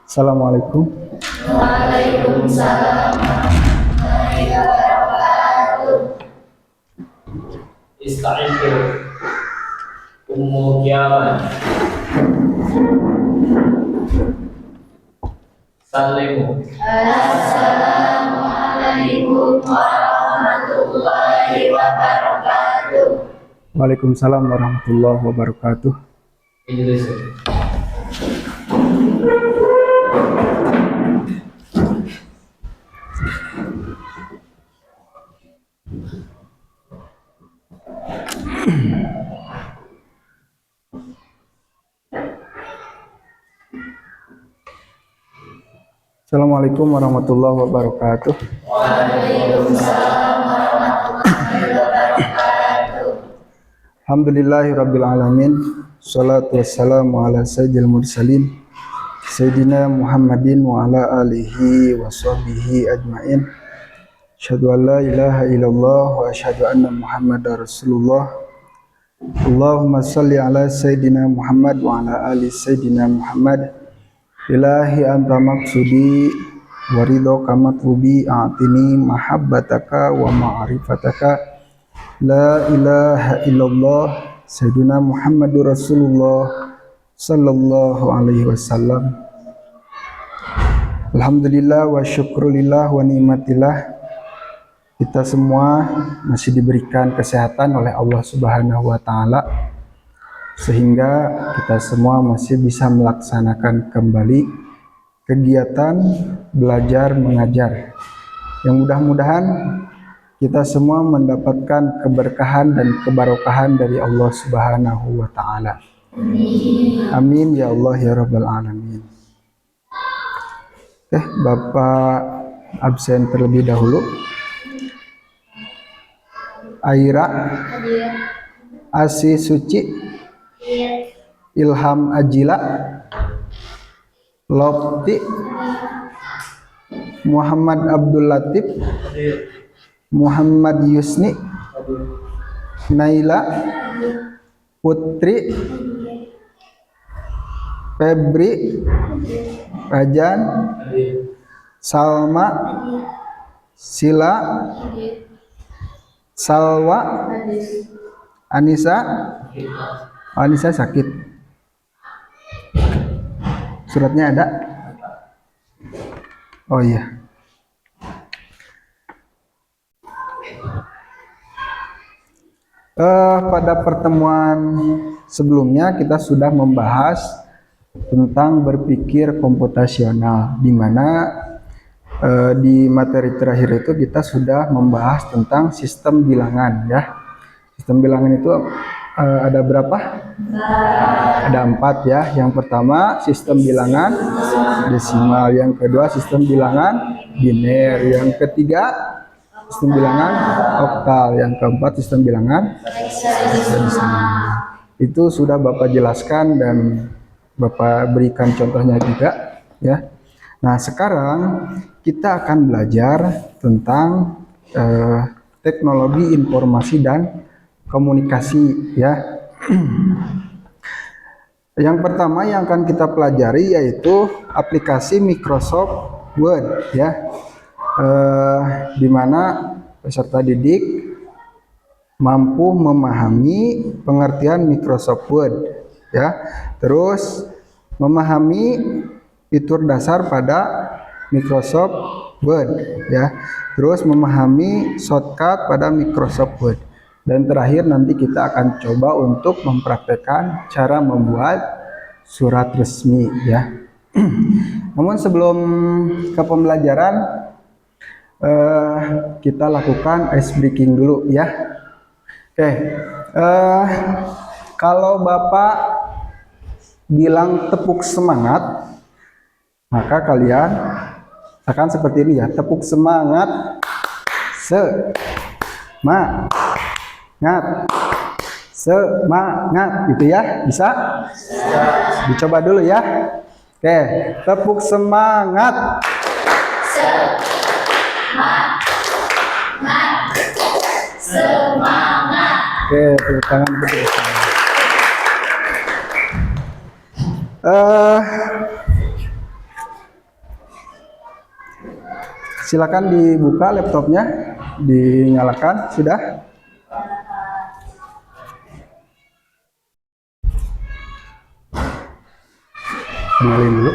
Assalamualaikum. Waalaikumsalam warahmatullahi wabarakatuh. Ista'idu Ummu Kiaman. Salimu. Assalamualaikum warahmatullahi wabarakatuh. Waalaikumsalam warahmatullahi wabarakatuh. Inggris. Assalamualaikum warahmatullahi wabarakatuh. Waalaikumsalam warahmatullahi wabarakatuh. Alhamdulillahirabbil alamin. Shalatu wassalamu ala sayyidil mursalin Sayyidina Muhammadin wa ala alihi wa sahbihi ajmain. Asyhadu an la ilaha illallah wa asyhadu anna Muhammadar Rasulullah. Allahumma shalli ala sayyidina Muhammad wa ala ali sayyidina Muhammad. Ilahi anta maksudi wa ridho kamatlubi a'tini mahabbataka wa ma'rifataka. La ilaha illallah sayyidina Muhammadur Rasulullah sallallahu alaihi wasallam. Alhamdulillah wa syukrulillah wa ni'matillah. Kita semua masih diberikan kesehatan oleh Allah Subhanahu wa taala, sehingga kita semua masih bisa melaksanakan kembali kegiatan belajar mengajar, yang mudah-mudahan kita semua mendapatkan keberkahan dan kebarokahan dari Allah Subhanahu wa taala. Amin ya Allah ya rabbal alamin. Bapak absen terlebih dahulu. Aira, Asi Suci, Ilham Ajila, Lopti, Muhammad Abdul Latif, Muhammad Yusni, Naila, Putri, Febri, Rajan, Salma, Sila, Salwa, Anissa. Anissa sakit. Suratnya ada? Oh iya. Pada pertemuan sebelumnya kita sudah membahas tentang berpikir komputasional, di mana di materi terakhir itu kita sudah membahas tentang sistem bilangan ya. Sistem bilangan itu ada berapa? Ada 4 ya. Yang pertama sistem bilangan desimal, yang kedua sistem bilangan biner, yang ketiga sistem bilangan oktal, yang keempat sistem bilangan hexadesimal. Itu sudah Bapak jelaskan dan Bapak berikan contohnya juga ya. Nah, sekarang kita akan belajar tentang teknologi informasi dan komunikasi ya. Yang pertama yang akan kita pelajari yaitu aplikasi Microsoft Word ya, di mana peserta didik mampu memahami pengertian Microsoft Word ya, terus memahami fitur dasar pada Microsoft Word ya, terus memahami shortcut pada Microsoft Word, dan terakhir nanti kita akan coba untuk mempraktekkan cara membuat surat resmi ya. Namun sebelum ke pembelajaran kita lakukan ice breaking dulu ya. Oke, kalau Bapak bilang tepuk semangat, maka kalian akan seperti ini ya, tepuk semangat, semangat gitu ya, bisa? Dicoba dulu ya. Oke, tepuk semangat. Semangat. Oke, tepuk tangan betul. Eh, silakan dibuka laptopnya, dinyalakan. Sudah? Kenalin dulu.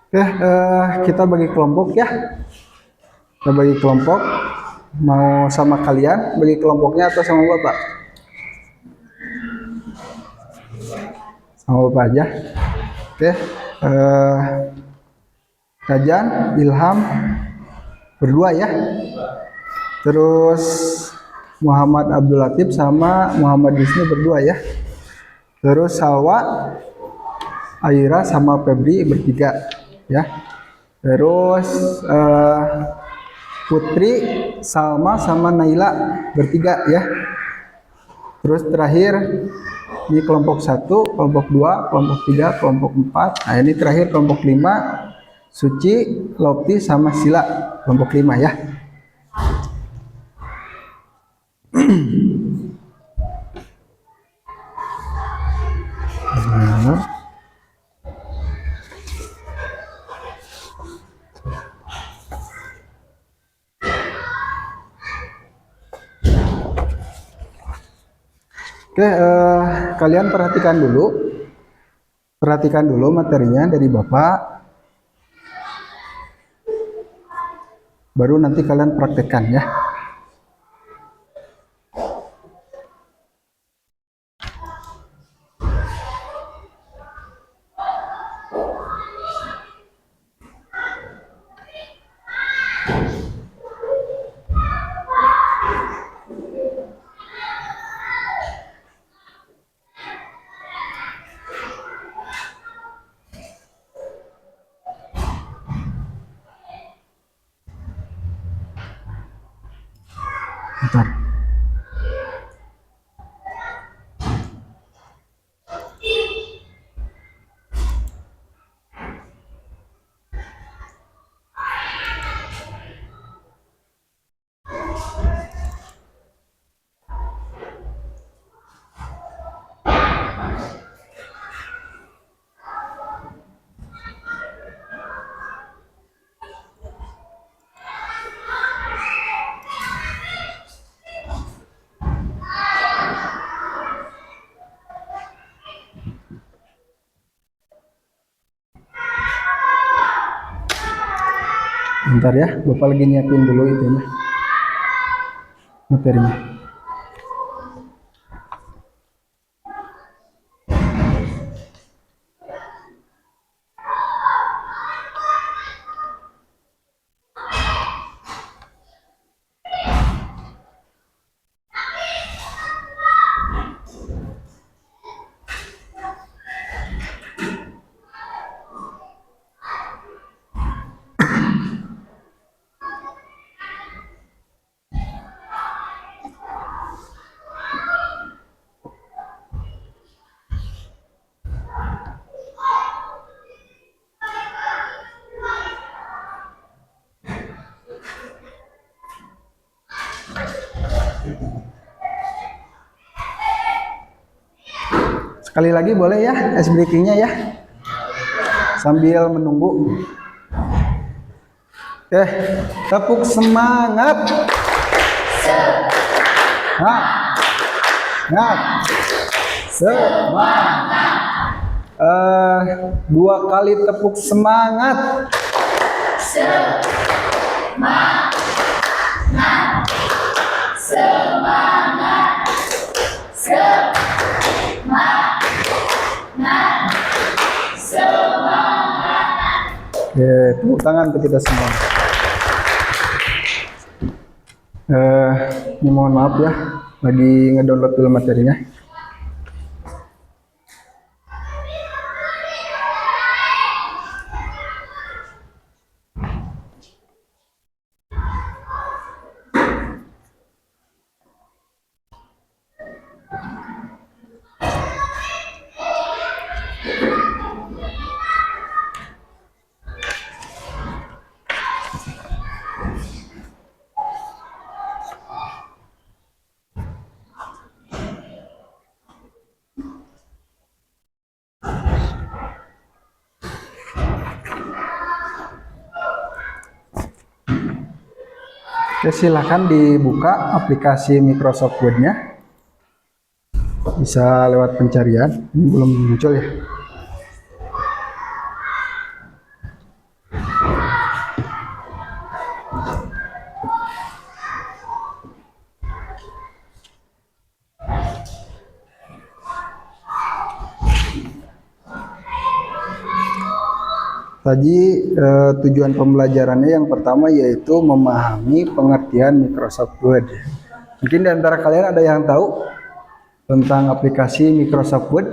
Oke, kita bagi kelompok ya. Kita bagi kelompok. Mau sama kalian bagi kelompoknya atau sama Bapak? Sama Bapak aja. Oke. Kajan, Ilham berdua ya. Terus Muhammad Abdul Latif sama Muhammad Disni berdua ya. Terus Salwa, Aira sama Febri bertiga ya. Terus Putri, Salma sama Naila bertiga ya. Terus terakhir di kelompok 1, kelompok 2, kelompok 3, kelompok 4. Nah, ini terakhir kelompok 5, Suci, Lopti sama Sila, kelompok 5 ya. Oke, kalian perhatikan dulu materinya dari Bapak, baru nanti kalian praktekkan ya. Bentar. Bentar ya, Bapak lagi nyiapin dulu itunya, materinya. Sekali lagi boleh ya ice breakingnya ya, sambil menunggu. Oke, tepuk semangat. Semangat. 2 kali tepuk semangat. Semangat. Semangat. Semangat. Semangat. Oke, tepuk tangan untuk kita semua. Ini mohon maaf ya, lagi ngedownload dulu materinya. Oke, silahkan dibuka aplikasi Microsoft Word-nya. Bisa lewat pencarian. Ini belum muncul ya. Tadi tujuan pembelajarannya yang pertama yaitu memahami pengertian Microsoft Word. Mungkin di antara kalian ada yang tahu tentang aplikasi Microsoft Word?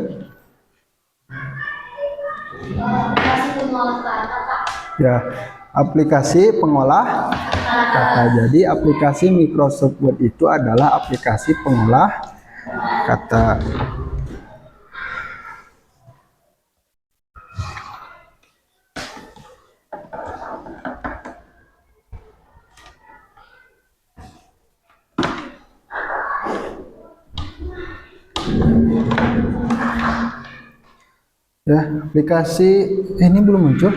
Ya, aplikasi pengolah kata. Jadi aplikasi Microsoft Word itu adalah aplikasi pengolah kata. Ya, aplikasi ini belum muncul.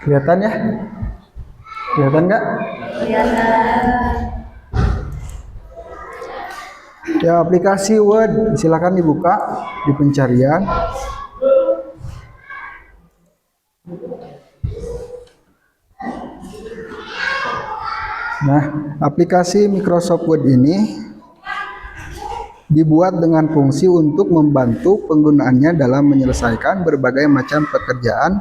Kelihatan ya? Kelihatan nggak? Ya, aplikasi Word silakan dibuka di pencarian. Nah, aplikasi Microsoft Word ini dibuat dengan fungsi untuk membantu penggunaannya dalam menyelesaikan berbagai macam pekerjaan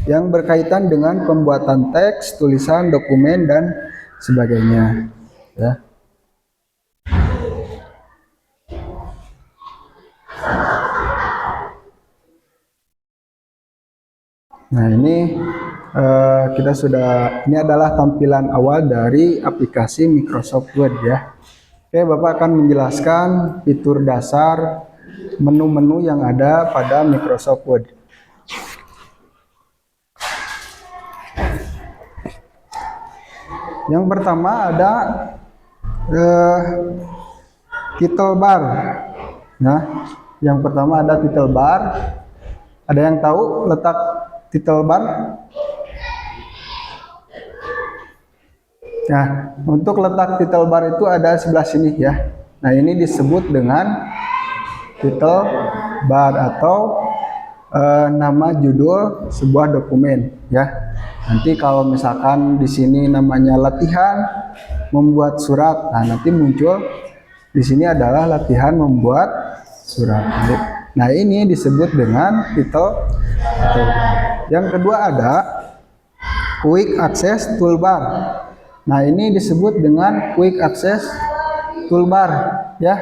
yang berkaitan dengan pembuatan teks, tulisan, dokumen, dan sebagainya. Ya. Nah, ini ini adalah tampilan awal dari aplikasi Microsoft Word ya. Oke, Bapak akan menjelaskan fitur dasar menu-menu yang ada pada Microsoft Word. Yang pertama ada title bar. Nah, yang pertama ada title bar. Ada yang tahu letak title bar? Nah, untuk letak title bar itu ada sebelah sini ya. Nah, ini disebut dengan title bar atau nama judul sebuah dokumen ya. Nanti kalau misalkan di sini namanya latihan membuat surat, nah nanti muncul di sini adalah latihan membuat surat. Nah, ini disebut dengan title bar. Yang kedua ada quick access toolbar. Nah, ini disebut dengan quick access toolbar ya.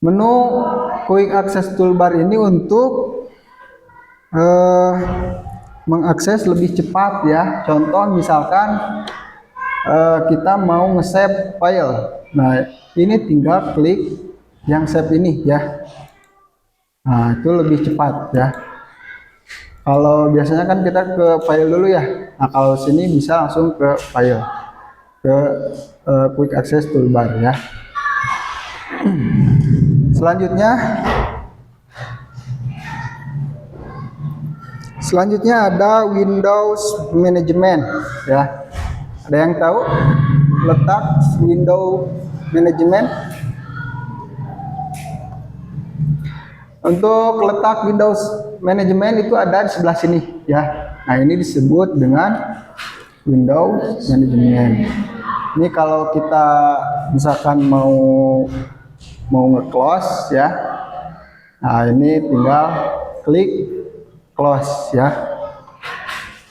Menu quick access toolbar ini untuk mengakses lebih cepat ya. Contoh misalkan kita mau nge-save file. Nah, ini tinggal klik yang save ini ya. Nah, itu lebih cepat ya. Kalau biasanya kan kita ke file dulu ya. Nah, kalau sini bisa langsung ke file, ke quick access toolbar ya. Selanjutnya ada Windows Management ya. Ada yang tahu letak Windows Management? Untuk letak Windows Management itu ada di sebelah sini ya. Nah, ini disebut dengan window management. Ini kalau kita misalkan mau nge-close ya. Nah, ini tinggal klik close ya.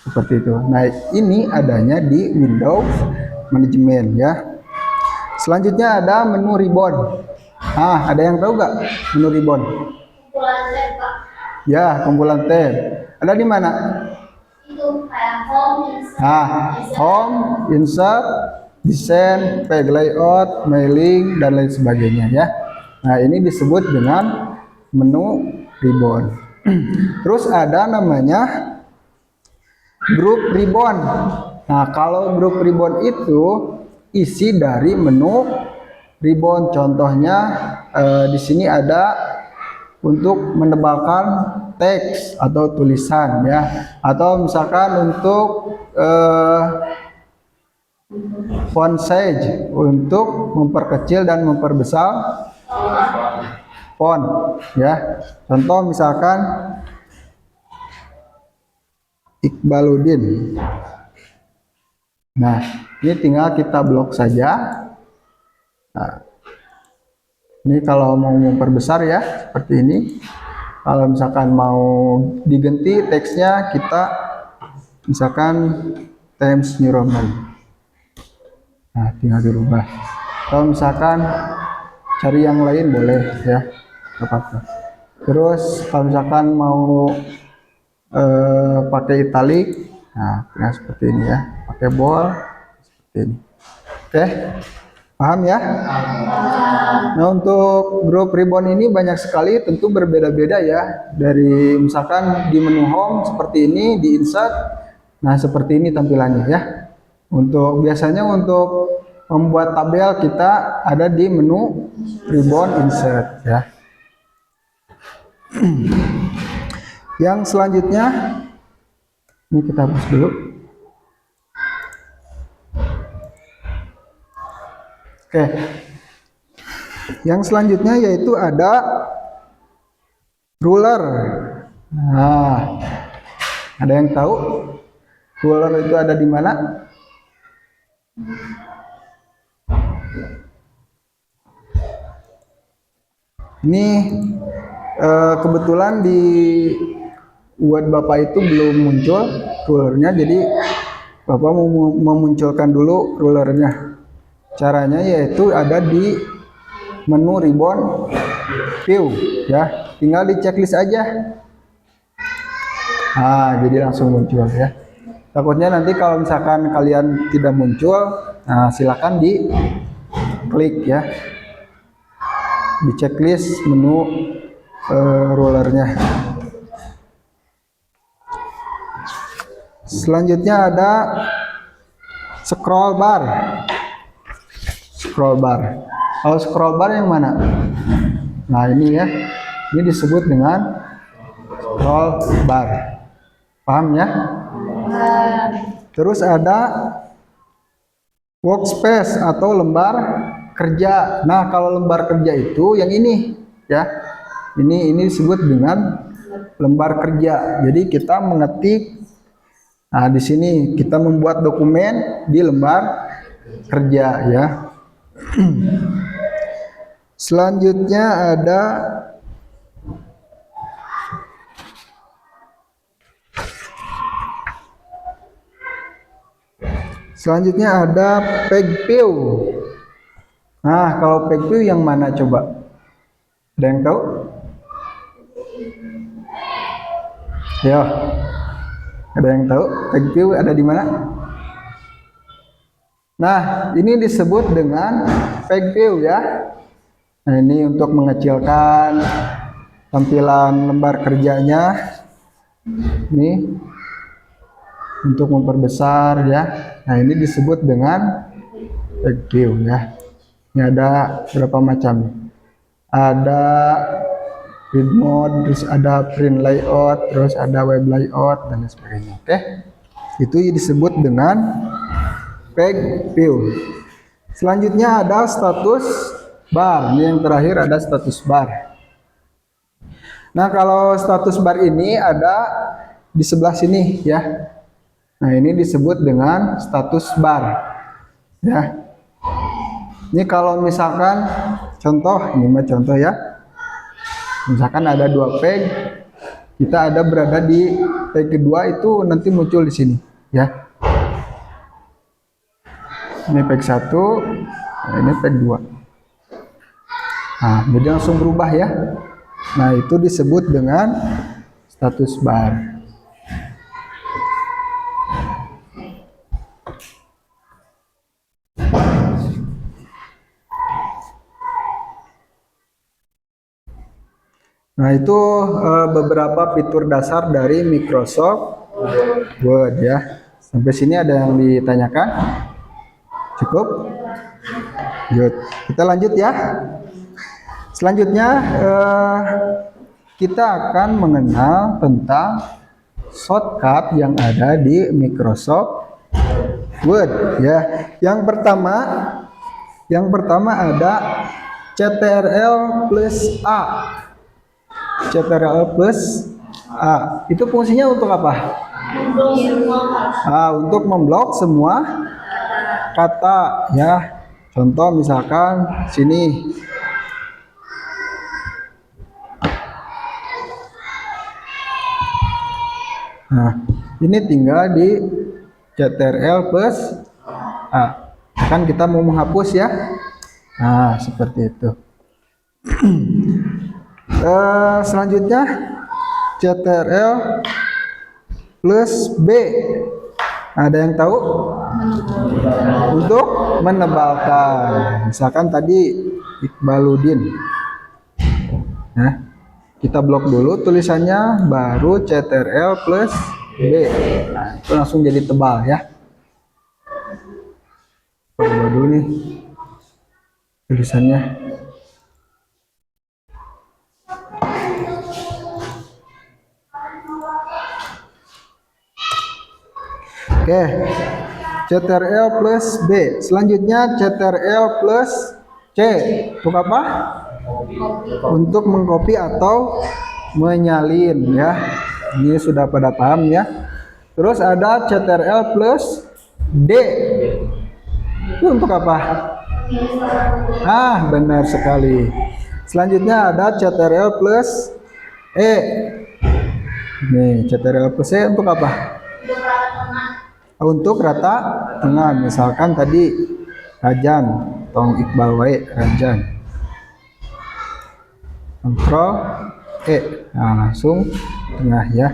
Seperti itu. Nah, ini adanya di Windows Management ya. Selanjutnya ada menu ribbon. Ah, ada yang tahu nggak menu ribbon? Kumpulan tab, Pak. Ya, kumpulan tab. Ada di mana? Itu kayak home, insert, Nah, home, insert, desain, page layout, mailing, dan lain sebagainya ya. Nah, ini disebut dengan menu ribbon. Terus ada namanya group ribbon. Nah, kalau group ribbon itu isi dari menu ribbon. Contohnya di sini ada untuk menebalkan teks atau tulisan ya, atau misalkan untuk font size untuk memperkecil dan memperbesar font ya. Contoh misalkan Iqbaluddin. Nah, ini tinggal kita blok saja. Nah, ini kalau mau memperbesar ya seperti ini. Kalau misalkan mau diganti teksnya, kita misalkan Times New Roman. Nah, tinggal dirubah. Kalau misalkan cari yang lain boleh ya, apa-apa. Terus kalau misalkan mau pakai italic, nah seperti ini ya, pakai bold seperti ini. Oke, paham ya? Nah, untuk grup ribbon ini banyak sekali, tentu berbeda-beda ya. Dari misalkan di menu home seperti ini, di insert, nah seperti ini tampilannya ya. Untuk biasanya untuk membuat tabel kita ada di menu ribbon insert ya. Yang selanjutnya ini kita bahas dulu. Oke. Yang selanjutnya yaitu ada ruler. Nah, ada yang tahu ruler itu ada di mana? Ini kebetulan di buat Bapak itu belum muncul rulernya, jadi Bapak mau memunculkan dulu rulernya. Caranya yaitu ada di menu ribbon view ya, tinggal di checklist aja. Nah, jadi langsung muncul ya. Takutnya nanti kalau misalkan kalian tidak muncul, nah silakan di klik ya di checklist menu rulernya. Selanjutnya ada scroll bar. Scroll bar. Kalau scroll bar yang mana? Nah, ini ya. Ini disebut dengan scroll bar. Paham ya? Terus ada workspace atau lembar kerja. Nah, kalau lembar kerja itu yang ini ya. Ini disebut dengan lembar kerja. Jadi kita mengetik. Nah, di sini kita membuat dokumen di lembar kerja ya. Selanjutnya ada page view. Nah, kalau page view yang mana coba? Ada yang tahu? Ya. Ada yang tahu page view ada di mana? Nah, ini disebut dengan page view ya. Nah, ini untuk mengecilkan tampilan lembar kerjanya. Ini untuk memperbesar ya. Nah, ini disebut dengan page view ya. Ini ada berapa macam? Ada read mode, terus ada print layout, terus ada web layout dan sebagainya. Oke, itu disebut dengan page view. Selanjutnya ada status bar. Ini yang terakhir ada status bar. Nah, kalau status bar ini ada di sebelah sini ya. Nah, ini disebut dengan status bar ya. Ini kalau misalkan contoh, ini mah contoh ya. Misalkan ada 2 peg, kita ada berada di peg kedua, itu nanti muncul di sini ya. Ini peg 1, nah ini peg 2. Nah, jadi langsung berubah ya. Nah, itu disebut dengan status bar. Nah, itu beberapa fitur dasar dari Microsoft Word ya. Sampai sini ada yang ditanyakan? Cukup? Good. Kita lanjut ya. Selanjutnya kita akan mengenal tentang shortcut yang ada di Microsoft Word ya. Yang pertama ada CTRL plus A. CTRL plus A. Itu fungsinya untuk apa? Untuk memblok semua kata ya. Contoh misalkan sini. Nah, ini tinggal di CTRL plus A. Kan kita mau menghapus ya. Nah, seperti itu. Selanjutnya CTRL plus B. Ada yang tahu? Untuk menebalkan. Misalkan tadi Iqbaluddin. Nah, kita blok dulu tulisannya, baru CTRL plus B. Nah, itu langsung jadi tebal ya. Coba dulu nih tulisannya. Oke, CTRL plus B. Selanjutnya CTRL plus C. Untuk apa? Untuk mengcopy atau menyalin ya. Ini sudah pada paham ya. Terus ada CTRL plus D. Itu untuk apa? Benar sekali. Selanjutnya ada CTRL plus E. Nih, CTRL plus E untuk apa? Untuk rata tengah. Misalkan tadi Rajan, tong Iqbal wae Rajan. Ctrl E. Nah, langsung tengah ya.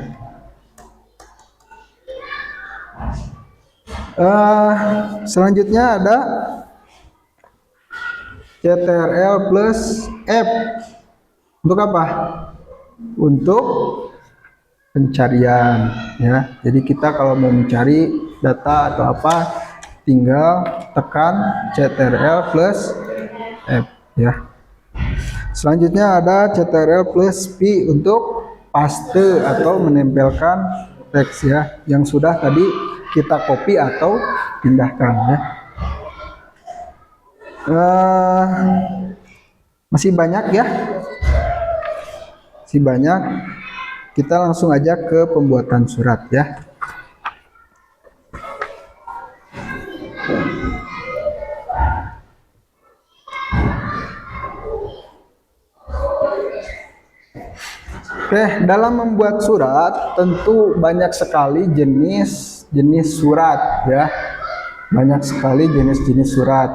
Selanjutnya ada CTRL plus F. Untuk apa? Untuk pencarian ya. Jadi kita kalau mau mencari data atau apa, tinggal tekan CTRL plus F ya. Selanjutnya ada CTRL plus P untuk paste atau menempelkan teks ya, yang sudah tadi kita copy atau pindahkan ya. Masih banyak ya, masih banyak. Kita langsung aja ke pembuatan surat ya. Oke, dalam membuat surat tentu banyak sekali jenis surat ya. Banyak sekali jenis-jenis surat.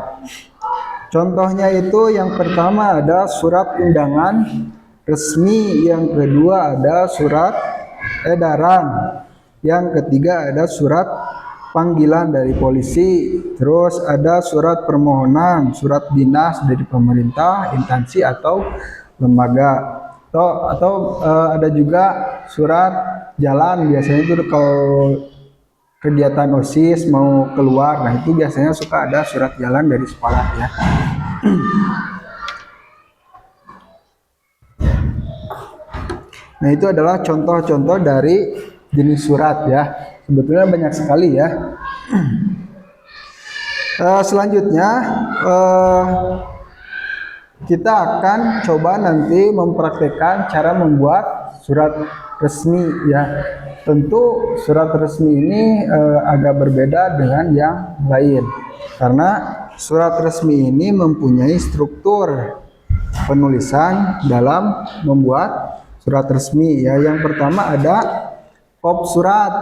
Contohnya itu yang pertama ada surat undangan resmi, yang kedua ada surat edaran, yang ketiga ada surat panggilan dari polisi, terus ada surat permohonan, surat dinas dari pemerintah, instansi atau lembaga. Atau ada juga surat jalan, biasanya itu kalau kegiatan OSIS mau keluar, nah itu biasanya suka ada surat jalan dari sekolah ya. Nah, itu adalah contoh-contoh dari jenis surat ya. Sebetulnya banyak sekali ya. Selanjutnya kita akan coba nanti mempraktekkan cara membuat surat resmi ya. tentu surat resmi ini agak berbeda dengan yang lain karena surat resmi ini mempunyai struktur penulisan dalam membuat surat resmi ya. Yang pertama ada kop surat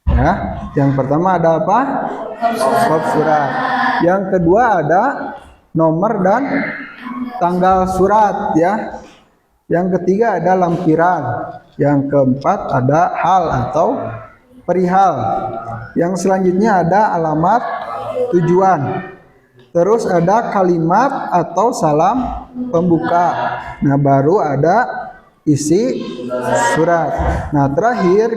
ya. Yang pertama ada apa? Kop surat. Yang kedua ada nomor dan tanggal surat ya. Yang ketiga ada lampiran. Yang keempat ada hal atau perihal. Yang selanjutnya ada alamat tujuan. Terus ada kalimat atau salam pembuka. Nah, baru ada isi surat. Nah, terakhir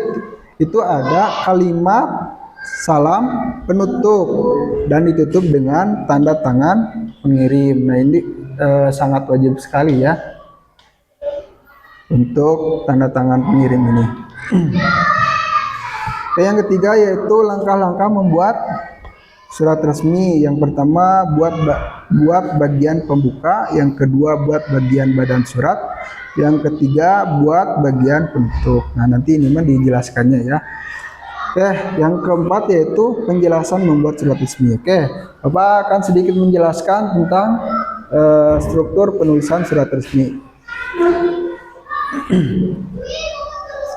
itu ada kalimat salam penutup dan ditutup dengan tanda tangan pengirim. Nah, ini sangat wajib sekali ya untuk tanda tangan pengirim ini. Yang ketiga yaitu langkah-langkah membuat surat resmi. Yang pertama buat bagian pembuka, yang kedua buat bagian badan surat, yang ketiga buat bagian penutup. Nah, nanti ini mah dijelaskannya ya. Oke, yang keempat yaitu penjelasan membuat surat resmi. Oke, Bapak akan sedikit menjelaskan tentang struktur penulisan surat resmi.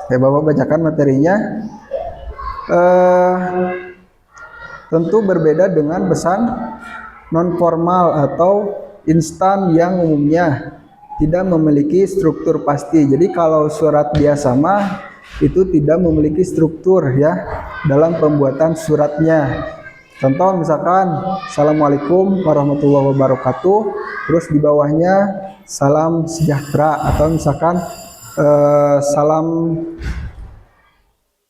Oke, Bapak bacakan materinya. Tentu berbeda dengan pesan non formal atau instan yang umumnya tidak memiliki struktur pasti. Jadi kalau surat biasa mah itu tidak memiliki struktur ya dalam pembuatan suratnya. Contoh misalkan Assalamualaikum warahmatullahi wabarakatuh, terus di bawahnya salam sejahtera, atau misalkan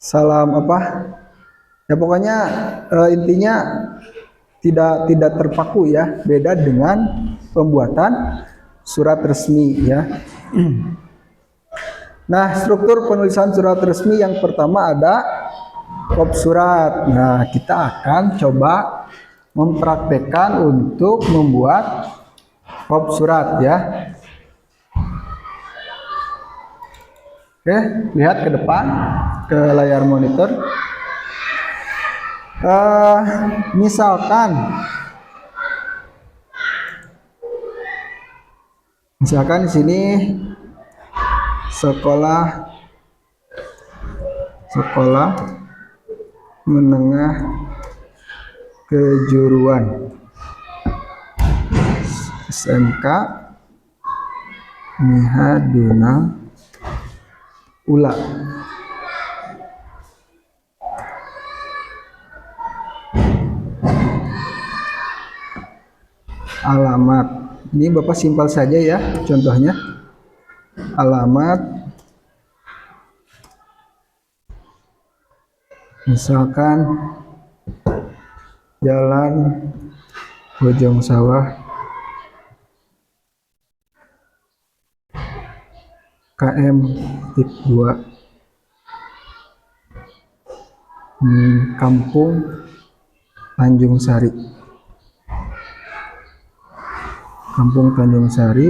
salam apa ya, pokoknya intinya tidak terpaku ya, beda dengan pembuatan surat resmi ya. Nah, struktur penulisan surat resmi yang pertama ada kop surat. Nah, kita akan coba mempraktekkan untuk membuat kop surat ya. Oke, lihat ke depan ke layar monitor. Misalkan di sini sekolah menengah kejuruan SMK Mihaduna Ula. Alamat ini Bapak simpel saja ya, contohnya alamat misalkan Jalan Bojong Sawah KM 2, Kampung Tanjung Sari. Kampung Tanjung Sari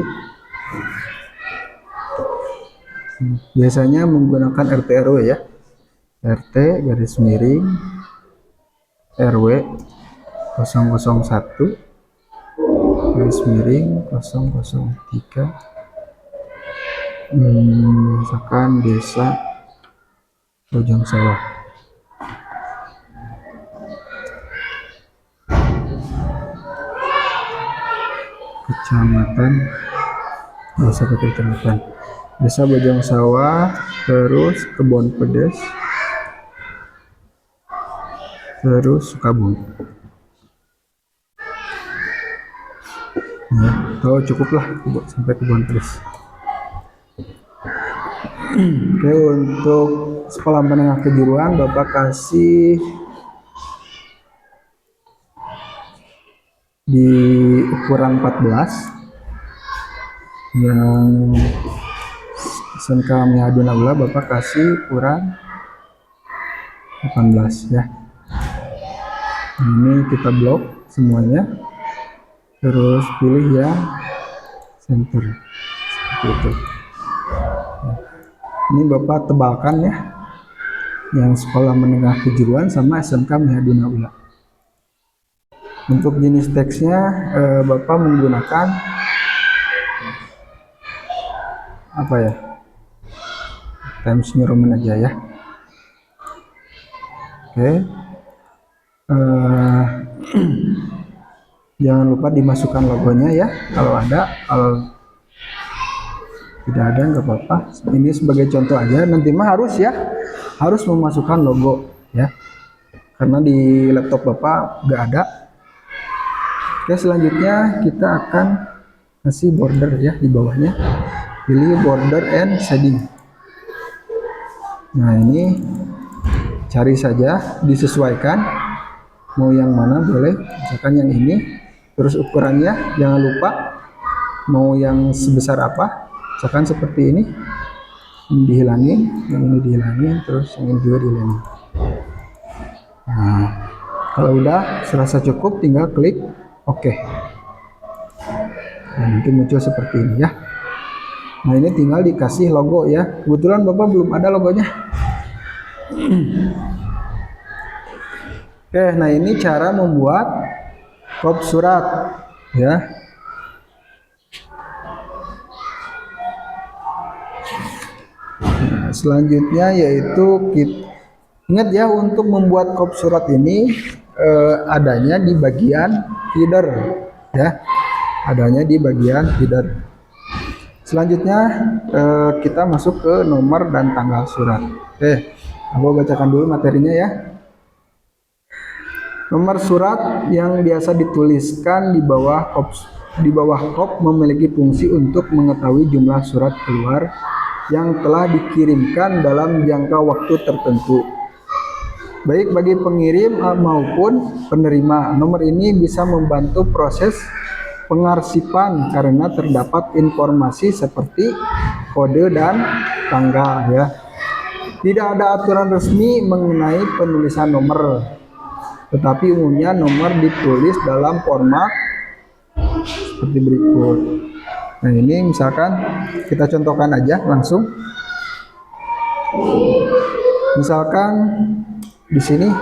biasanya menggunakan RT RW ya. RT garis miring RW 001 garis miring 003, misalkan Desa Bojong Sawah. Kecamatan, Desa Kecamatan Desa Bojong Sawah, terus Kebon Pedes, terus Sukabumi. Ya, atau cukuplah sampai Kebon Pedes. Oke, untuk sekolah menengah kejuruan Bapak kasih di ukuran 14, yang SMK Mihaduna Ula Bapak kasih ukuran 18 ya. Ini kita blok semuanya, terus pilih ya center seperti itu. Ini Bapak tebalkan ya yang sekolah menengah kejuruan sama SMK Mihadina Ula. Untuk jenis teksnya Bapak menggunakan apa ya? Times New Roman aja ya. Oke. Jangan lupa dimasukkan logonya ya kalau ada. Kalau tidak ada nggak apa-apa. Ini sebagai contoh aja. Nanti mah harus memasukkan logo ya. Karena di laptop Bapak nggak ada. Oke, selanjutnya kita akan kasih border ya di bawahnya. Pilih border and shading. Nah, ini cari saja, disesuaikan. Mau yang mana boleh, misalkan yang ini. Terus ukurannya jangan lupa mau yang sebesar apa, misalkan seperti ini dihilangin, yang ini dihilangin, terus yang ini juga dihilangin. Nah, kalau udah serasa cukup tinggal klik OK. Nah, nanti muncul seperti ini ya. Nah, ini tinggal dikasih logo ya. Kebetulan Bapak belum ada logonya. Oke, nah ini cara membuat kop surat ya. Nah, selanjutnya yaitu ingat ya, untuk membuat kop surat ini adanya di bagian header ya. Adanya di bagian header. Selanjutnya kita masuk ke nomor dan tanggal surat. Oke, aku bacakan dulu materinya ya. Nomor surat yang biasa dituliskan di bawah kop memiliki fungsi untuk mengetahui jumlah surat keluar yang telah dikirimkan dalam jangka waktu tertentu, baik bagi pengirim maupun penerima. Nomor ini bisa membantu proses pengarsipan karena terdapat informasi seperti kode dan tanggal ya. Tidak ada aturan resmi mengenai penulisan nomor, tetapi umumnya nomor ditulis dalam format seperti berikut. Nah, ini misalkan kita contohkan aja langsung. Misalkan di sini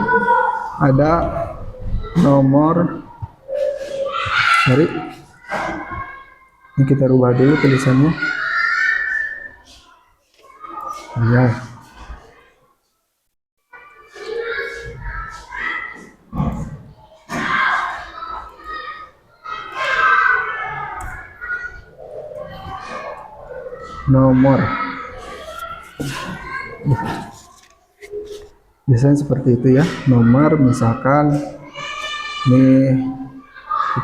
ada nomor, sorry, ini kita rubah dulu tulisannya. Ya. Nomor biasanya seperti itu ya. Nomor misalkan ini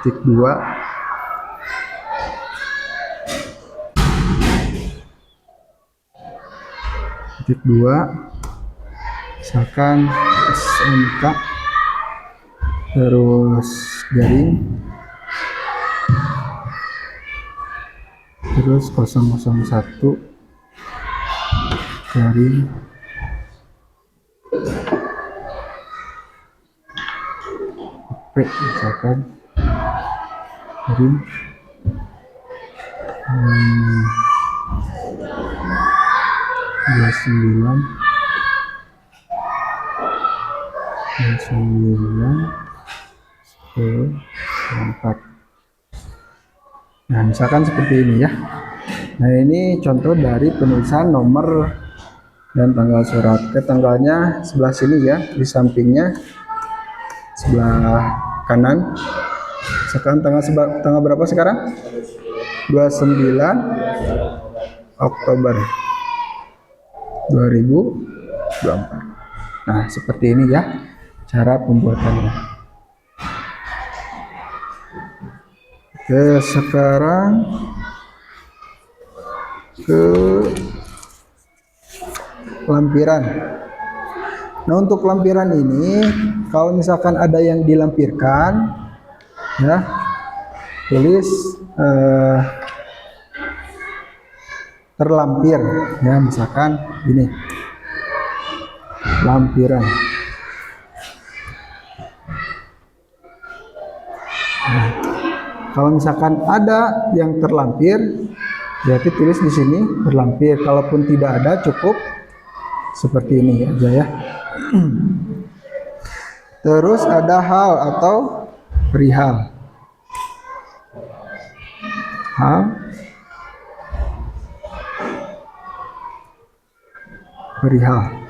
titik 2, misalkan SMK terus garing terus 001 garing misalkan garing 4. Nah, misalkan seperti ini ya. Nah, ini contoh dari penulisan nomor dan tanggal surat. Ke tanggalnya sebelah sini ya, di sampingnya sebelah kanan. Sekarang tanggal berapa sekarang? 29 Oktober 2024. Nah, seperti ini ya cara pembuatannya. Oke, sekarang ke lampiran. Nah, untuk lampiran ini kalau misalkan ada yang dilampirkan ya, tulis terlampir ya, misalkan ini lampiran. Nah, kalau misalkan ada yang terlampir, berarti tulis di sini terlampir. Kalaupun tidak ada, cukup seperti ini aja ya. Terus ada hal atau perihal. Hal, perihal.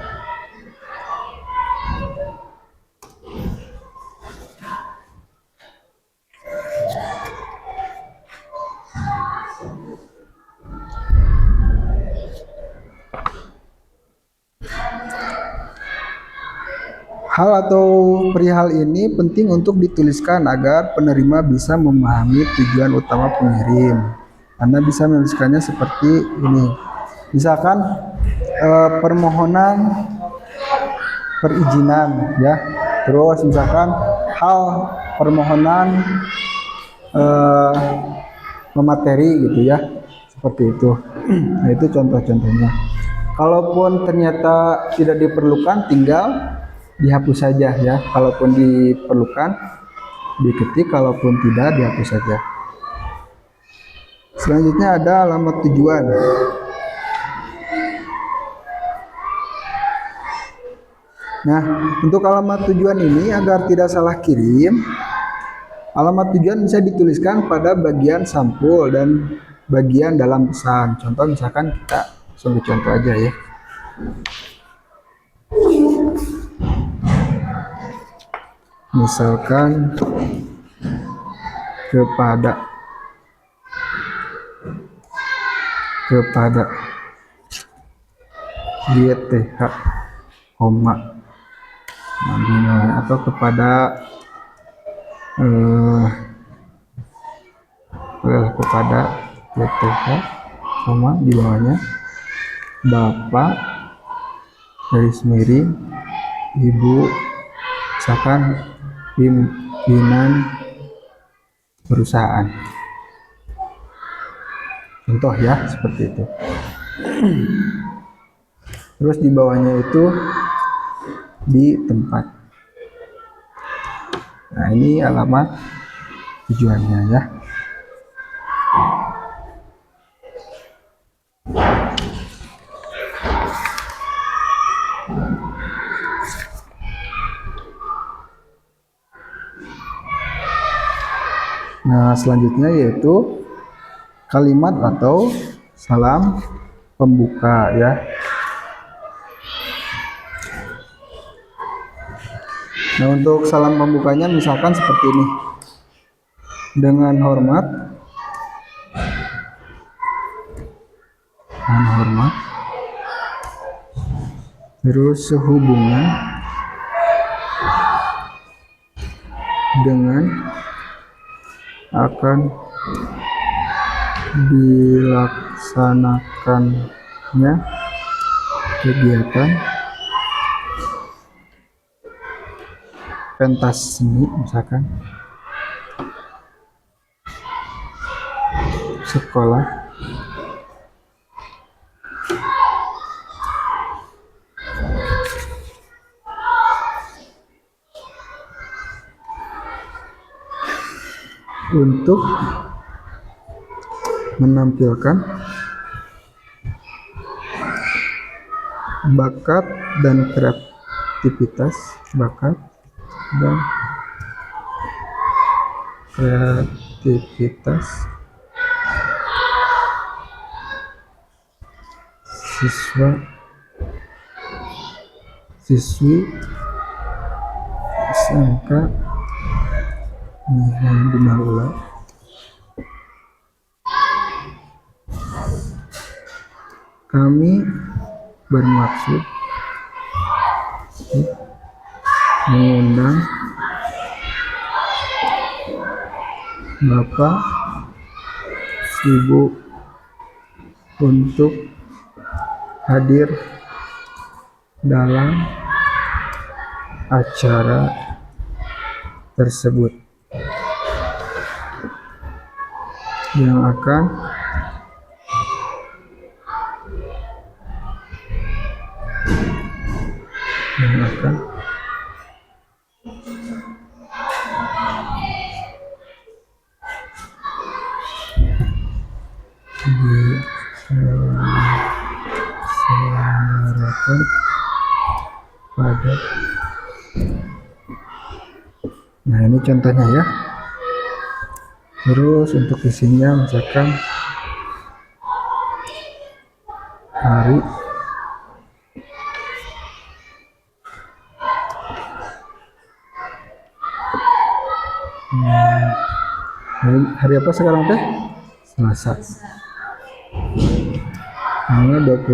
Hal atau perihal ini penting untuk dituliskan agar penerima bisa memahami tujuan utama pengirim. Anda bisa menuliskannya seperti ini. Misalkan permohonan perizinan ya. Terus misalkan hal permohonan memateri gitu ya. Seperti itu. Nah, itu contoh-contohnya. Kalaupun ternyata tidak diperlukan, tinggal dihapus saja ya. Kalaupun diperlukan diketik, kalaupun tidak dihapus saja. Selanjutnya ada alamat tujuan. Nah, untuk alamat tujuan ini agar tidak salah kirim, alamat tujuan bisa dituliskan pada bagian sampul dan bagian dalam pesan. Contoh misalkan kita sambil contoh aja ya. Misalkan kepada YTH, atau kepada YTH, di bawahnya Bapak garis miring Ibu, misalkan pimpinan perusahaan. Contoh ya, seperti itu. Terus di bawahnya itu di tempat. Nah, ini alamat tujuannya ya. Nah, selanjutnya yaitu kalimat atau salam pembuka ya. Nah, untuk salam pembukanya misalkan seperti ini. Dengan hormat. Terus sehubungan dengan akan dilaksanakannya kegiatan pentas seni, misalkan sekolah untuk menampilkan bakat dan kreativitas siswi SMK Nihandimaula kami bermaksud mengundang Bapak Ibu untuk hadir dalam acara tersebut yang akan diselenggarakan pada Nah, ini contohnya ya. Terus untuk isinya misalkan hari hari apa sekarang teh? Selasa. Tanggal 29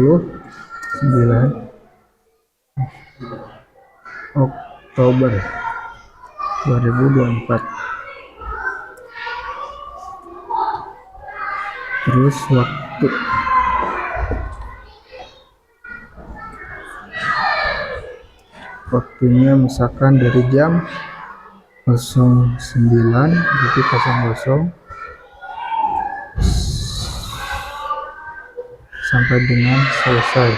Oktober 2024. Terus waktunya misalkan dari jam 09 berarti 00 sampai dengan selesai.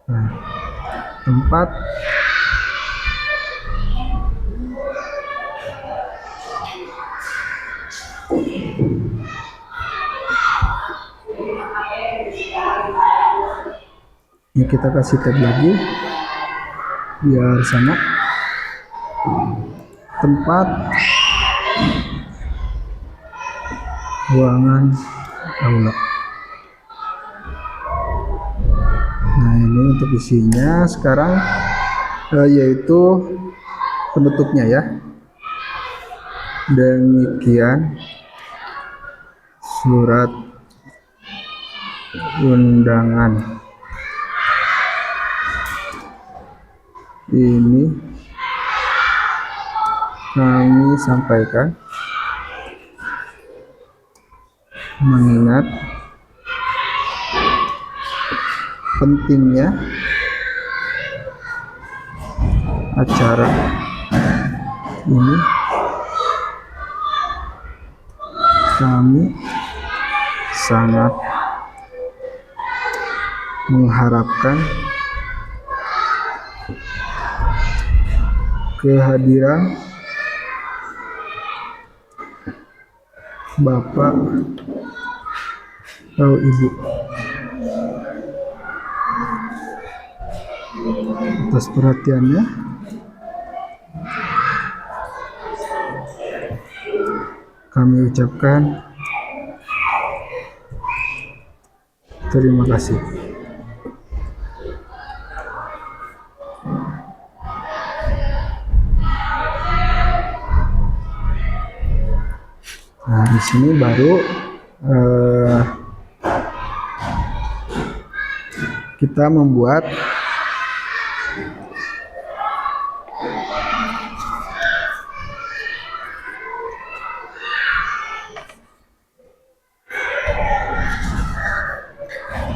Nah, tempat ini kita kasih tab lagi biar sama. Tempat ruangan aula. Nah, ini untuk isinya sekarang yaitu penutupnya ya. Demikian surat undangan ini kami sampaikan mengingat pentingnya acara ini. Kami sangat mengharapkan kehadiran Bapak atau Ibu atas perhatiannya. Kami ucapkan terima kasih. Nah, di sini baru kita membuat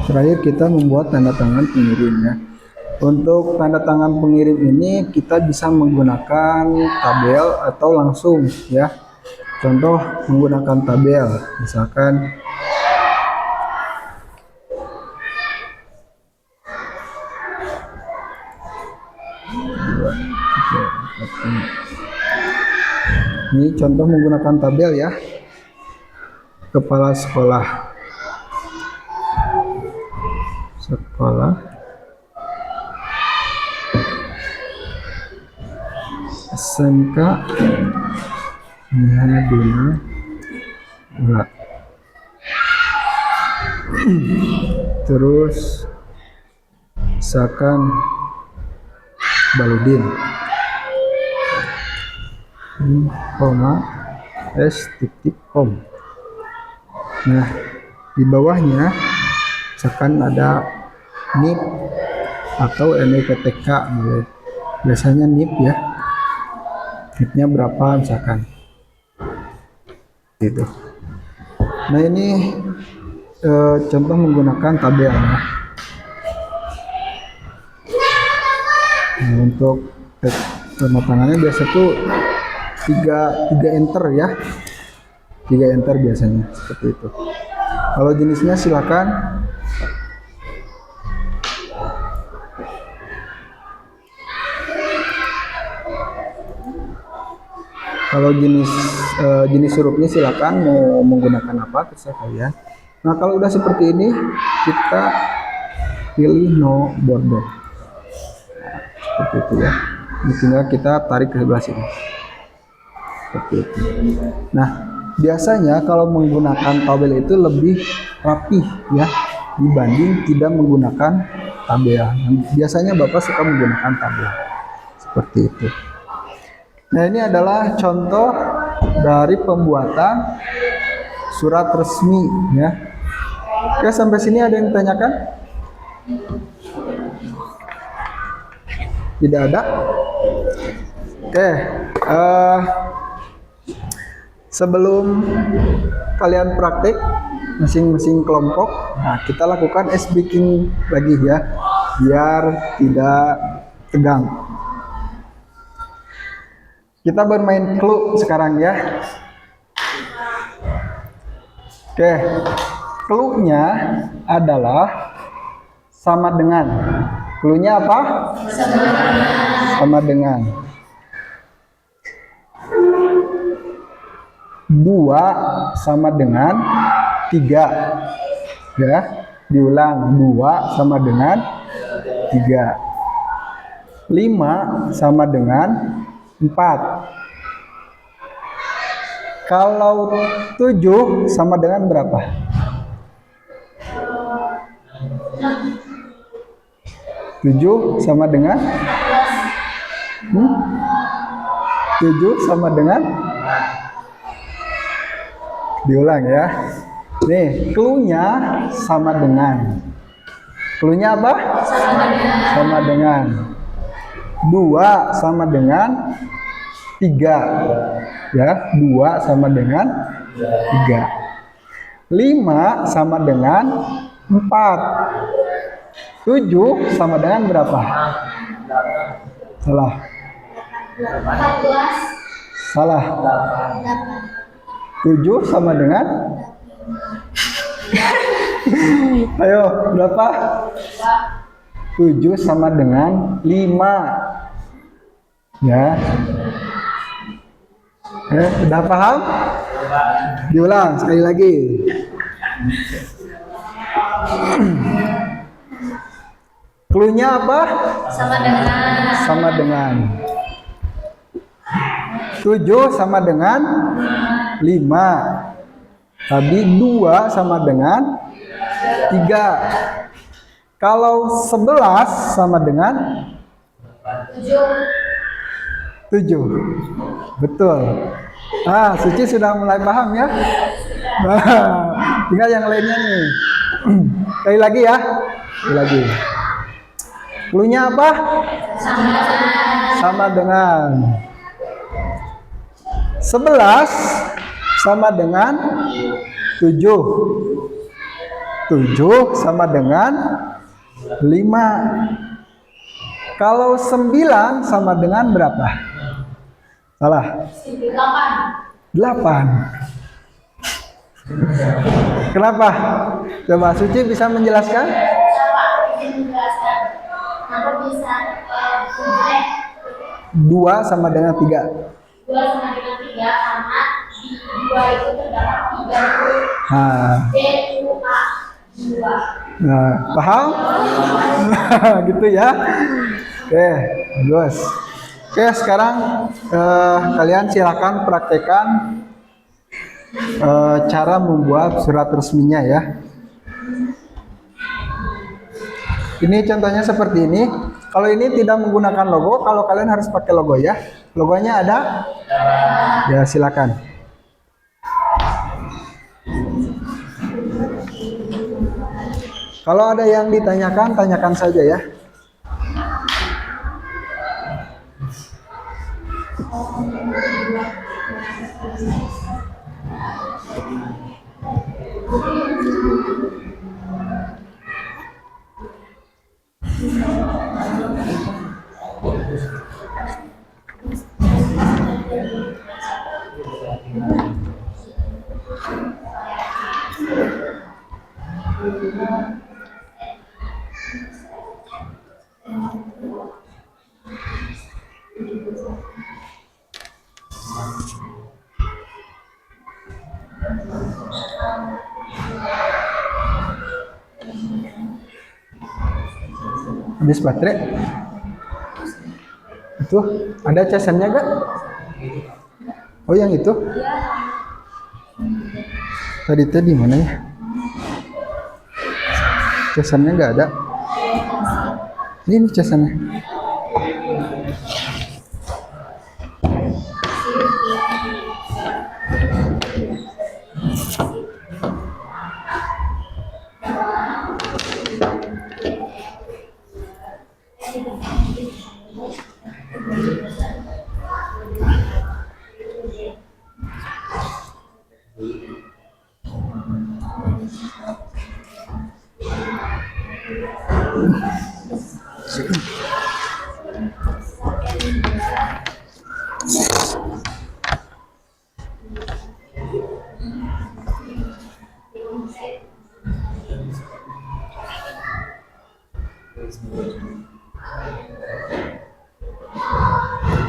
terakhir kita membuat tanda tangan pengirimnya. Untuk tanda tangan pengirim ini kita bisa menggunakan tabel atau langsung ya. Contoh menggunakan tabel, misalkan ini contoh menggunakan tabel ya. Kepala sekolah SMK Nihaduna Ula. Terus Sakan Baludin S.com. Nah, di bawahnya misalkan ada NIP atau NIPTK, biasanya NIP ya. NIP-nya berapa misalkan gitu. Nah, ini contoh menggunakan tabel ya. Nah, untuk tanda tangannya biasa tuh 3 enter ya. 3 enter biasanya seperti itu. Kalau jenisnya silakan jenis hurufnya silakan mau menggunakan apa terserah kalian. Nah, kalau udah seperti ini kita pilih no border. Nah, seperti itu ya. Ini tinggal kita tarik ke sebelah sini seperti itu. Nah, biasanya kalau menggunakan tabel itu lebih rapih ya dibanding tidak menggunakan tabel. Biasanya Bapak suka menggunakan tabel seperti itu. Nah, ini adalah contoh dari pembuatan surat resmi ya. Oke, sampai sini ada yang ditanyakan? Tidak ada? Oke, sebelum kalian praktik masing-masing kelompok, nah kita lakukan ice breaking lagi ya, biar tidak tegang. Kita bermain clue sekarang ya. Oke, clue-nya adalah sama dengan. Clue-nya apa? Sama dengan. 2 sama dengan 3. Ya, diulang. 2 sama dengan 3. 5 sama dengan 4. Kalau 7 sama dengan berapa? 7 sama dengan 7 sama dengan, diulang ya. Nih, clue-nya sama dengan. Clue-nya apa? Sama dengan. 2 sama dengan 3. Ya, 2 sama dengan 3. 5 sama dengan 4. 7 sama dengan berapa? Salah. 14. Salah. 7 sama dengan? Ayo, berapa? 7 sama dengan 5. Ya. Udah paham? Diulang sekali lagi. Clue-nya apa? Sama dengan. Sama dengan. 7 sama dengan 5. Tadi 2 sama dengan 3. Kalau 11 sama dengan 7. Betul. Nah, Suci sudah mulai paham ya. Nah, tinggal yang lainnya nih. Sekali lagi ya. Sekali lagi. Clue-nya apa? Sama dengan. 11 sama dengan 7. 7 sama dengan 5. Kalau 9 sama dengan berapa? Salah. 8. Kenapa? Coba Suci bisa menjelaskan? Kenapa bisa 2 sama dengan 3. 2 sama dengan 3 karena di 2 itu terdapat 3 huruf. Nah, D-U-A 2. nah, paham? Gitu ya. Oke, bagus. Oke, sekarang kalian silakan praktekkan cara membuat surat resminya ya. Ini contohnya seperti ini. Kalau ini tidak menggunakan logo, kalau kalian harus pakai logo ya. Logonya ada? Ya, silakan. Kalau ada yang ditanyakan, tanyakan saja ya. Habis baterai? Itu ada casannya gak? Oh yang itu? Tadi teh di mana ya? Casannya nggak ada. Ini casannya.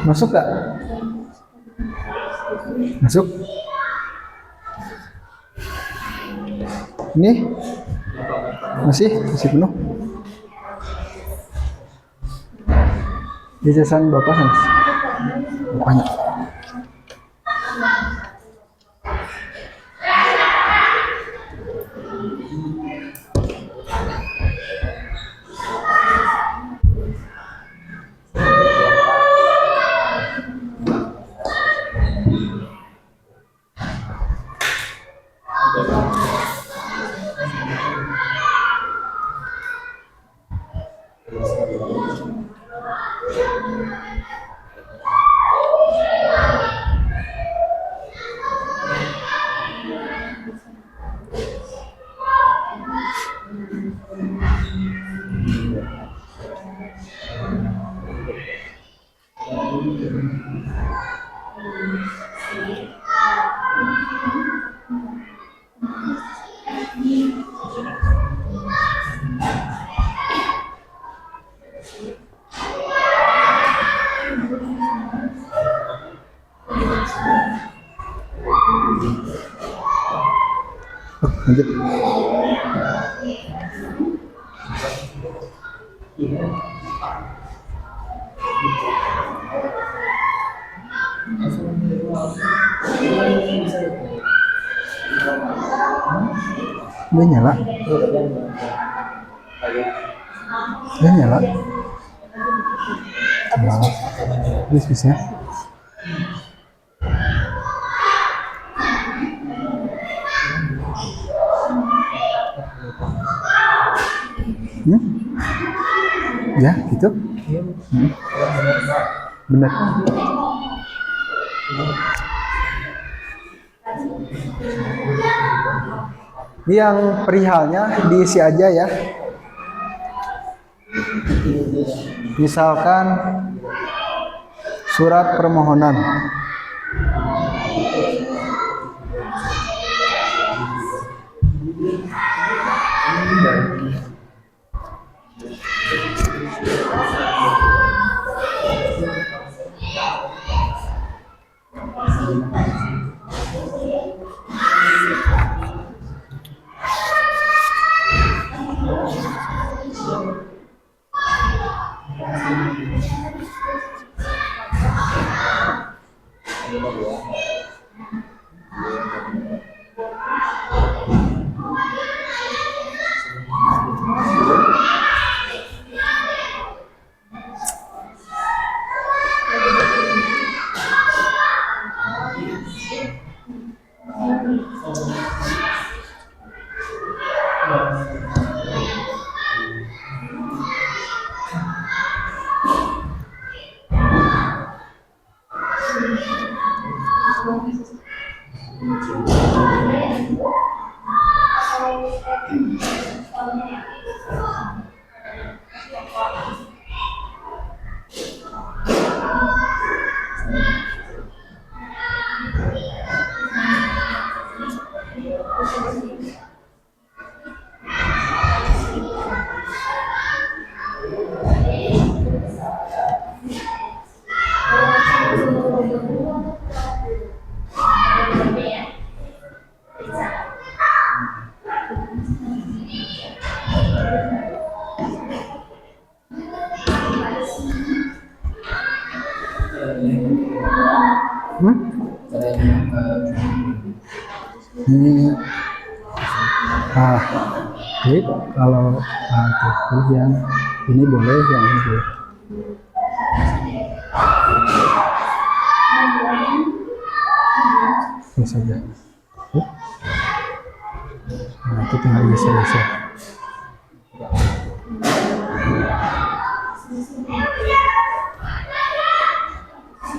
Masuk gak? Masuk. Ini masih penuh. Jajasan Bapak Hans. Banyak. Lanjut. Udah nyala. Udah nyala. Wow. Bisa. Ya, gitu. Benar. Yang perihalnya diisi aja ya. Misalkan surat permohonan. Ini klik kalau itu pilih yang ini boleh, yang ini boleh. Ini saja. Oke. Nah, itu tinggal geser-geser.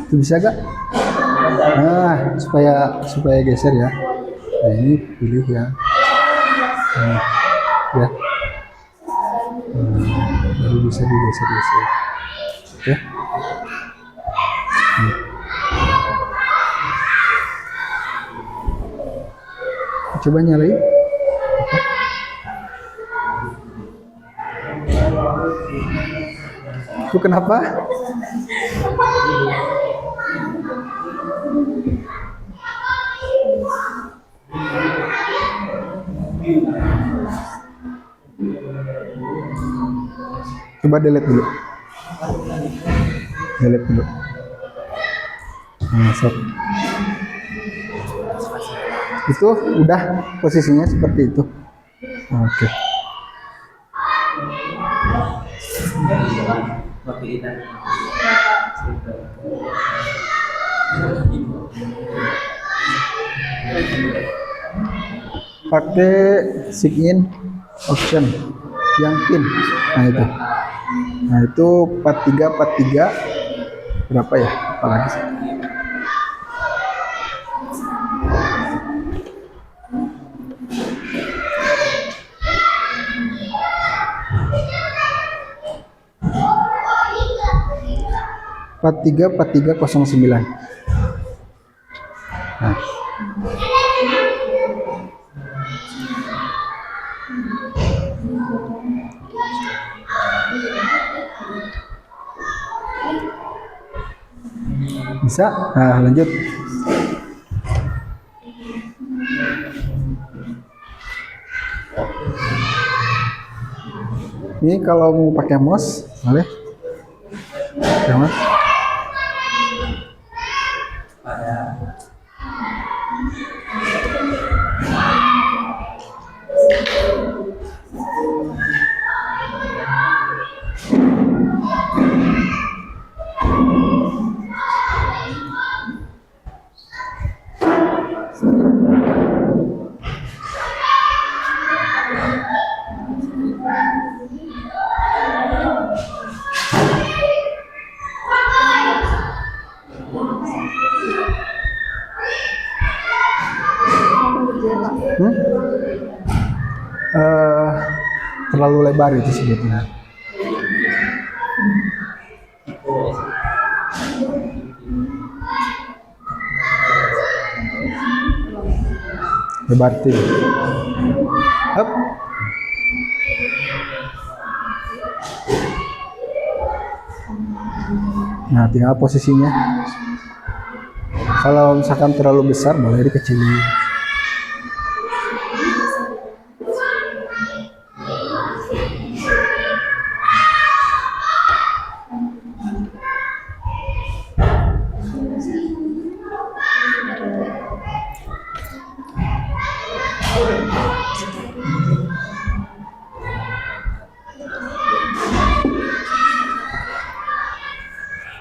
Itu bisa gak? Nah, supaya geser ya. Nah, ini pilih yang ya. Baru bisa digeser-geser. Oke. Coba nyalain. Itu kenapa? Coba delete dulu. Delete dulu. Nah, set. Itu udah posisinya seperti itu. Oke. Pakai sign in option yang pin. Nah itu 4343 berapa ya? Apalagi sih? Empat tiga 09. Nah. Bisa? Nah, lanjut. Ini kalau mau pakai mouse, boleh? Pakai mouse. Terlalu lebar itu sebetulnya. Lebar tim. Up. Nah, tinggal posisinya. Kalau misalkan terlalu besar, boleh dikecilin.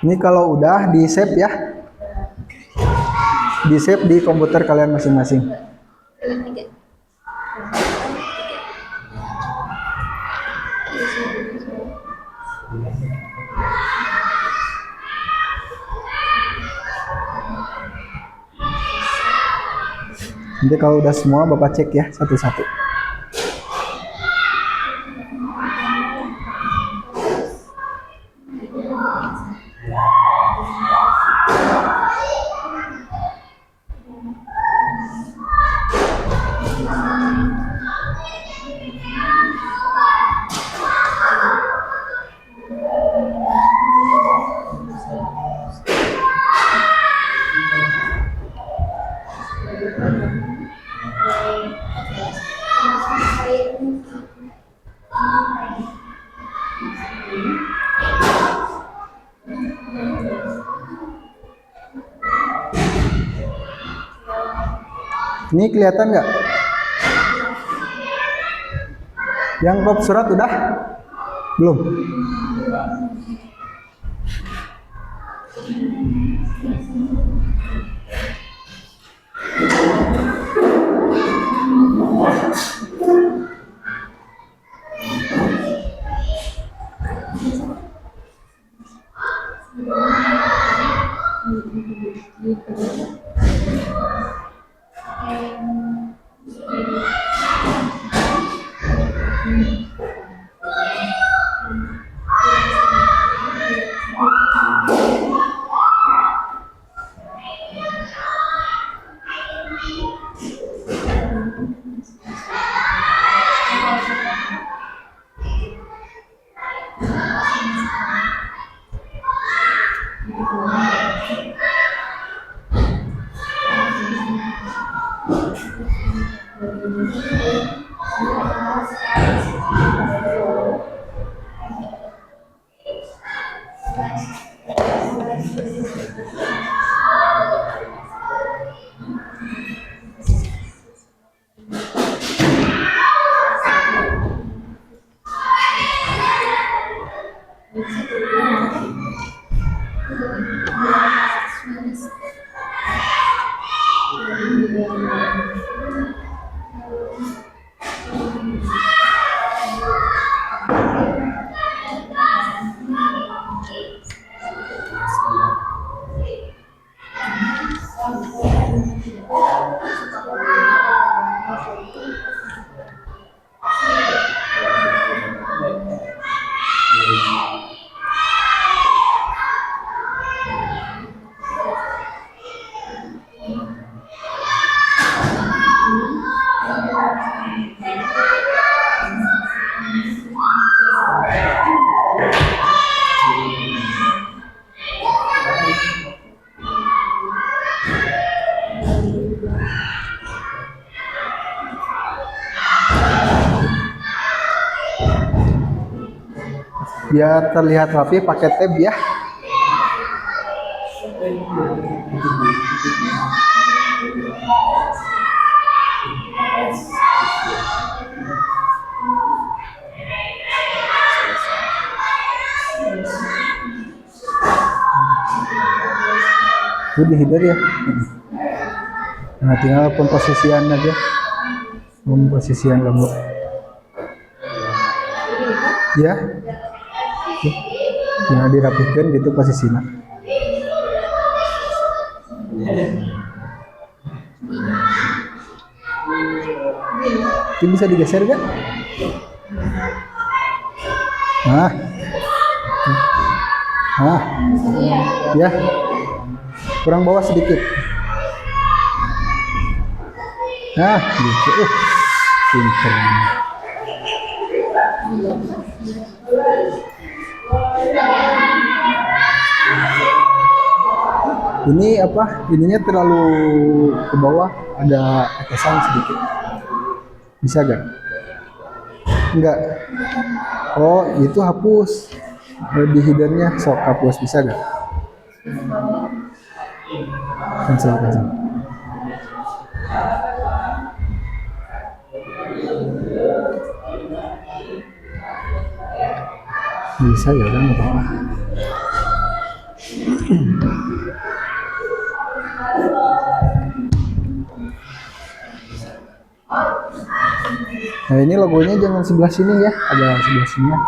Ini kalau udah di save ya, di save di komputer kalian masing-masing. Nanti kalau udah semua Bapak cek ya satu-satu. Ini kelihatan nggak? Yang bab surat udah? Belum? Biar terlihat rapi pakai tab ya. Itu dihidar ya. Nah, tinggal pemposisian aja. Pemposisian logo. Ya. Tinggal dirapihkan gitu posisinya. Ini bisa digeser kan? Nah. Nah. Ya. Kurang bawah sedikit. Nah, gitu. Pinter. Ini apa? Ininya terlalu ke bawah, ada atesan sedikit. Bisa gak? Enggak. Oh, itu hapus. Di headernya sok hapus, bisa gak? Cancel. Bisa ya udah nggak apa-apa. Nah ini logonya jangan sebelah sini ya, ada sebelah sini ya.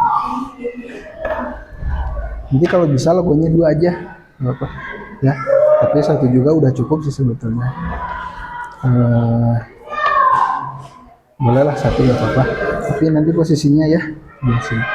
Nanti kalau bisa logonya 2 aja, nggak apa ya. Tapi 1 juga udah cukup sih sebetulnya. Bolehlah 1 nggak apa-apa. Tapi nanti posisinya ya di sini.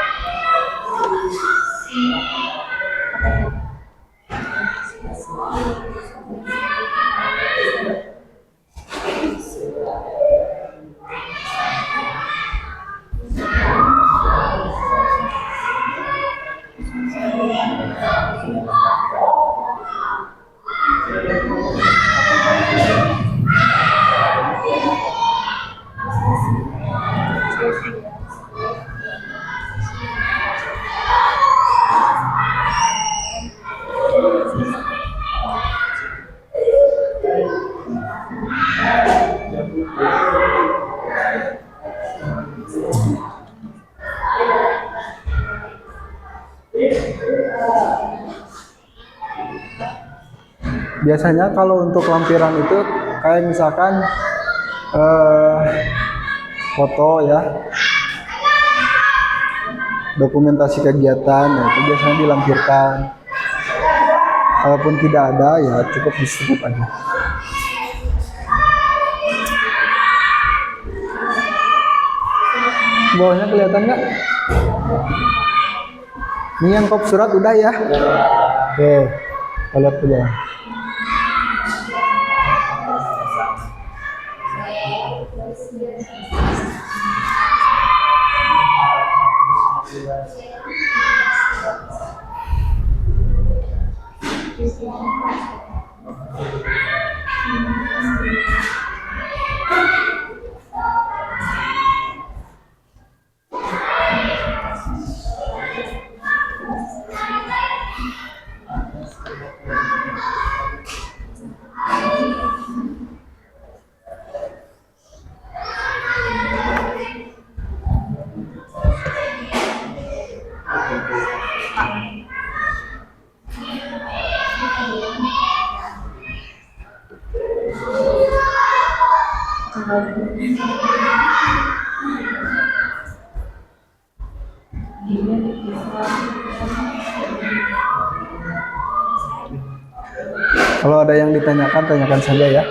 Biasanya kalau untuk lampiran itu kayak misalkan eh, foto ya, dokumentasi kegiatan, ya, itu biasanya dilampirkan. Kalaupun tidak ada, ya cukup disebut aja. Bawahnya kelihatan nggak? Ini yang kop surat udah ya? Oke, kita lihat ke bawah. Kalau ada yang ditanyakan, tanyakan saja ya.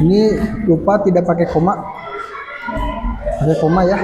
Ini lupa tidak pakai koma. Pakai koma ya.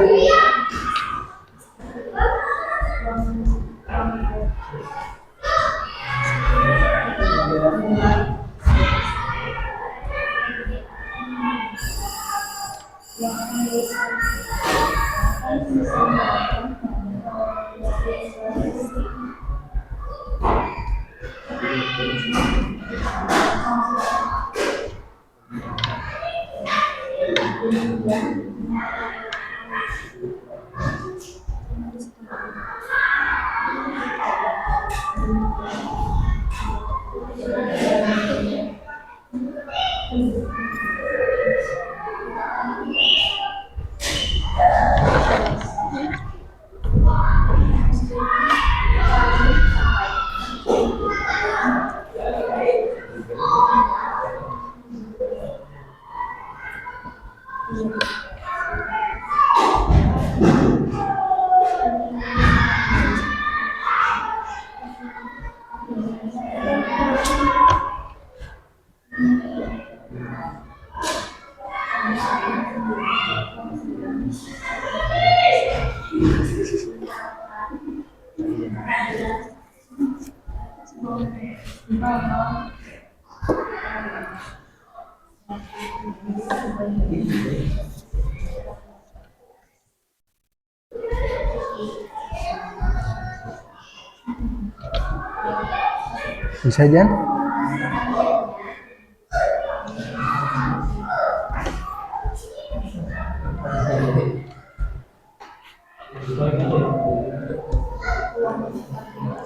Bisa Jan?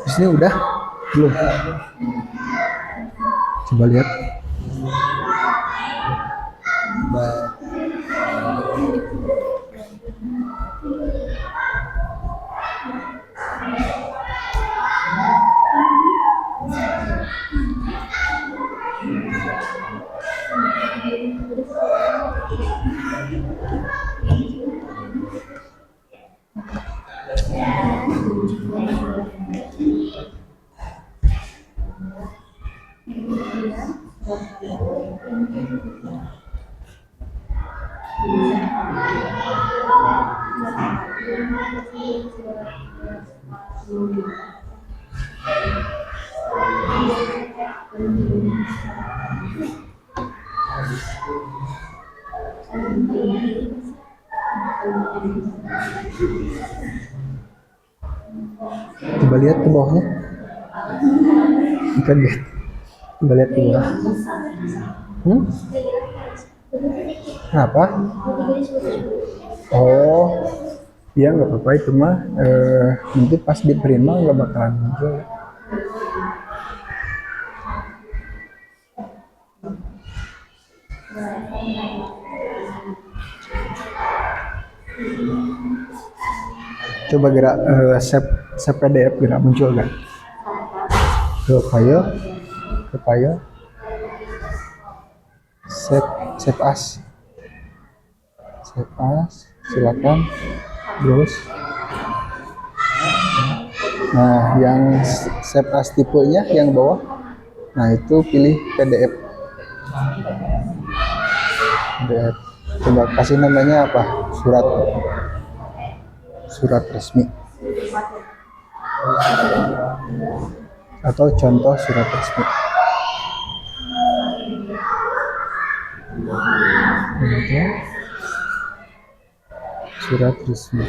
Di sini udah? Belum? Coba lihat. Coba lihat ke bawahnya. Bukan lihat. Coba lihat ke bawah. Kenapa? Oh, iya nggak apa-apa itu mah. Nanti pas di print mah nggak bakalan muncul. Coba gerak save PDF gerak muncul kan? Ke file, save as, silakan browse. Nah, yang save as tipenya yang bawah, nah itu pilih PDF. Coba kasih namanya apa? Surat resmi atau contoh surat resmi. Surat resmi.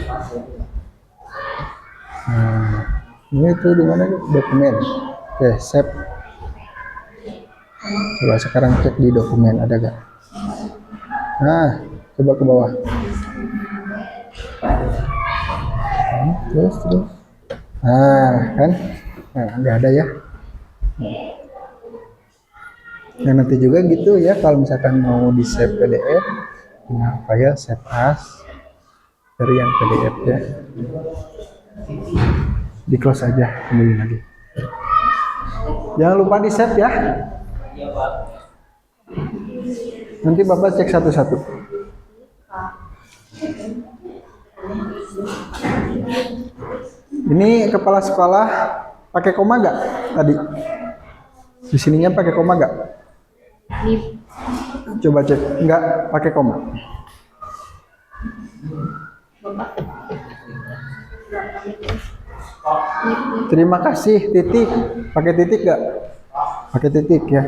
Nah, ini itu di mana? Dokumen. Oke, save. Coba sekarang cek di dokumen ada gak? Nah, coba ke bawah. Terus. Nah, kan? Nah, nggak ada ya. Nah, nanti juga gitu ya, kalau misalkan mau di save PDF, nah, file save as dari yang PDF ya. Di close aja, kembali lagi. Jangan lupa di save ya. Nanti Bapak cek satu-satu. Ini kepala sekolah pakai koma nggak tadi? Di sininya pakai koma nggak? Coba cek, nggak pakai koma. Terima kasih, titik. Pakai titik nggak? Pakai titik ya.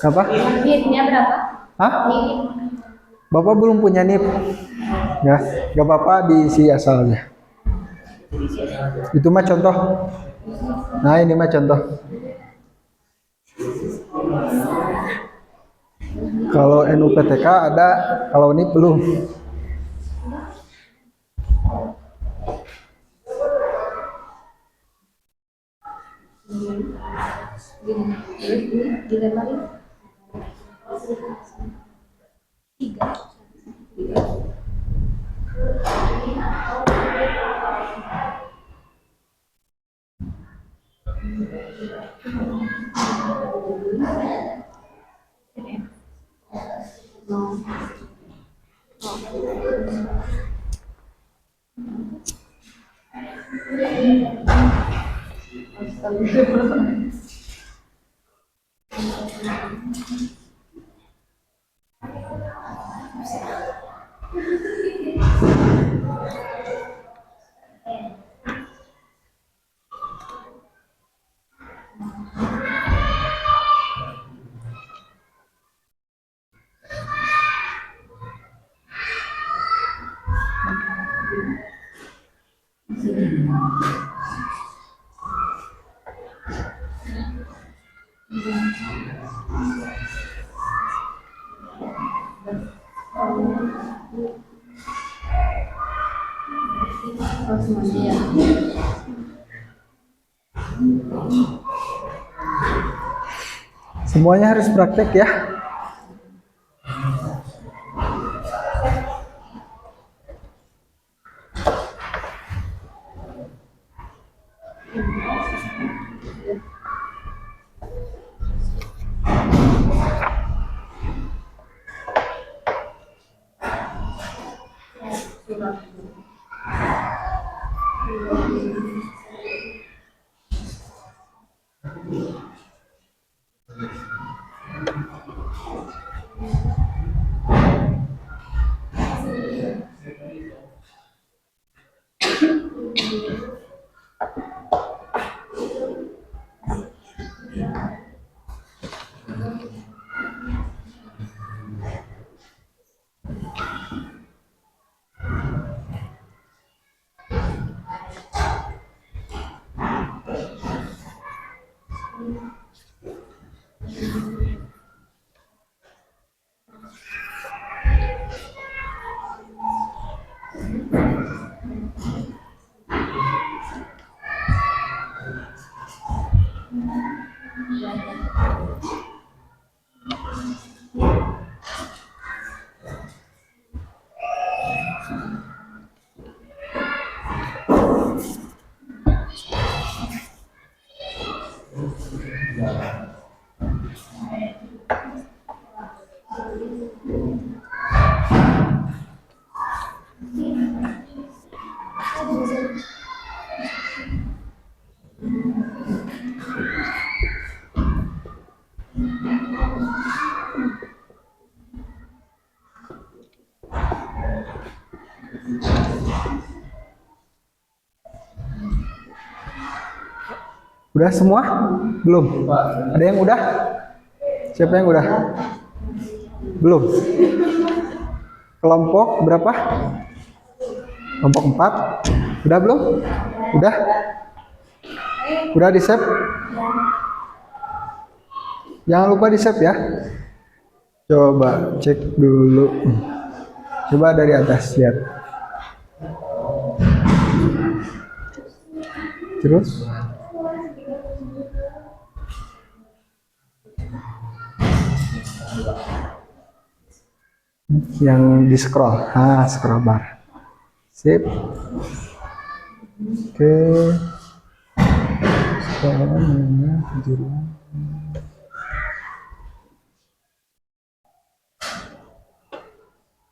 Apa? NIP-nya berapa? Hah? Bapak belum punya NIP? Ya, nggak apa-apa, diisi asalnya. Itu mah contoh. Nah, ini mah contoh. Kalau NUPTK ada, kalau ini belum. Semuanya harus praktek ya. Udah semua? Belum? Ada yang udah? Siapa yang udah? Belum? Kelompok berapa? Kelompok 4? Udah belum? Udah? Udah di save? Jangan lupa di save ya. Coba cek dulu. Coba dari atas lihat. Terus? Yang di scroll, scroll bar, sip. Oke, sekarang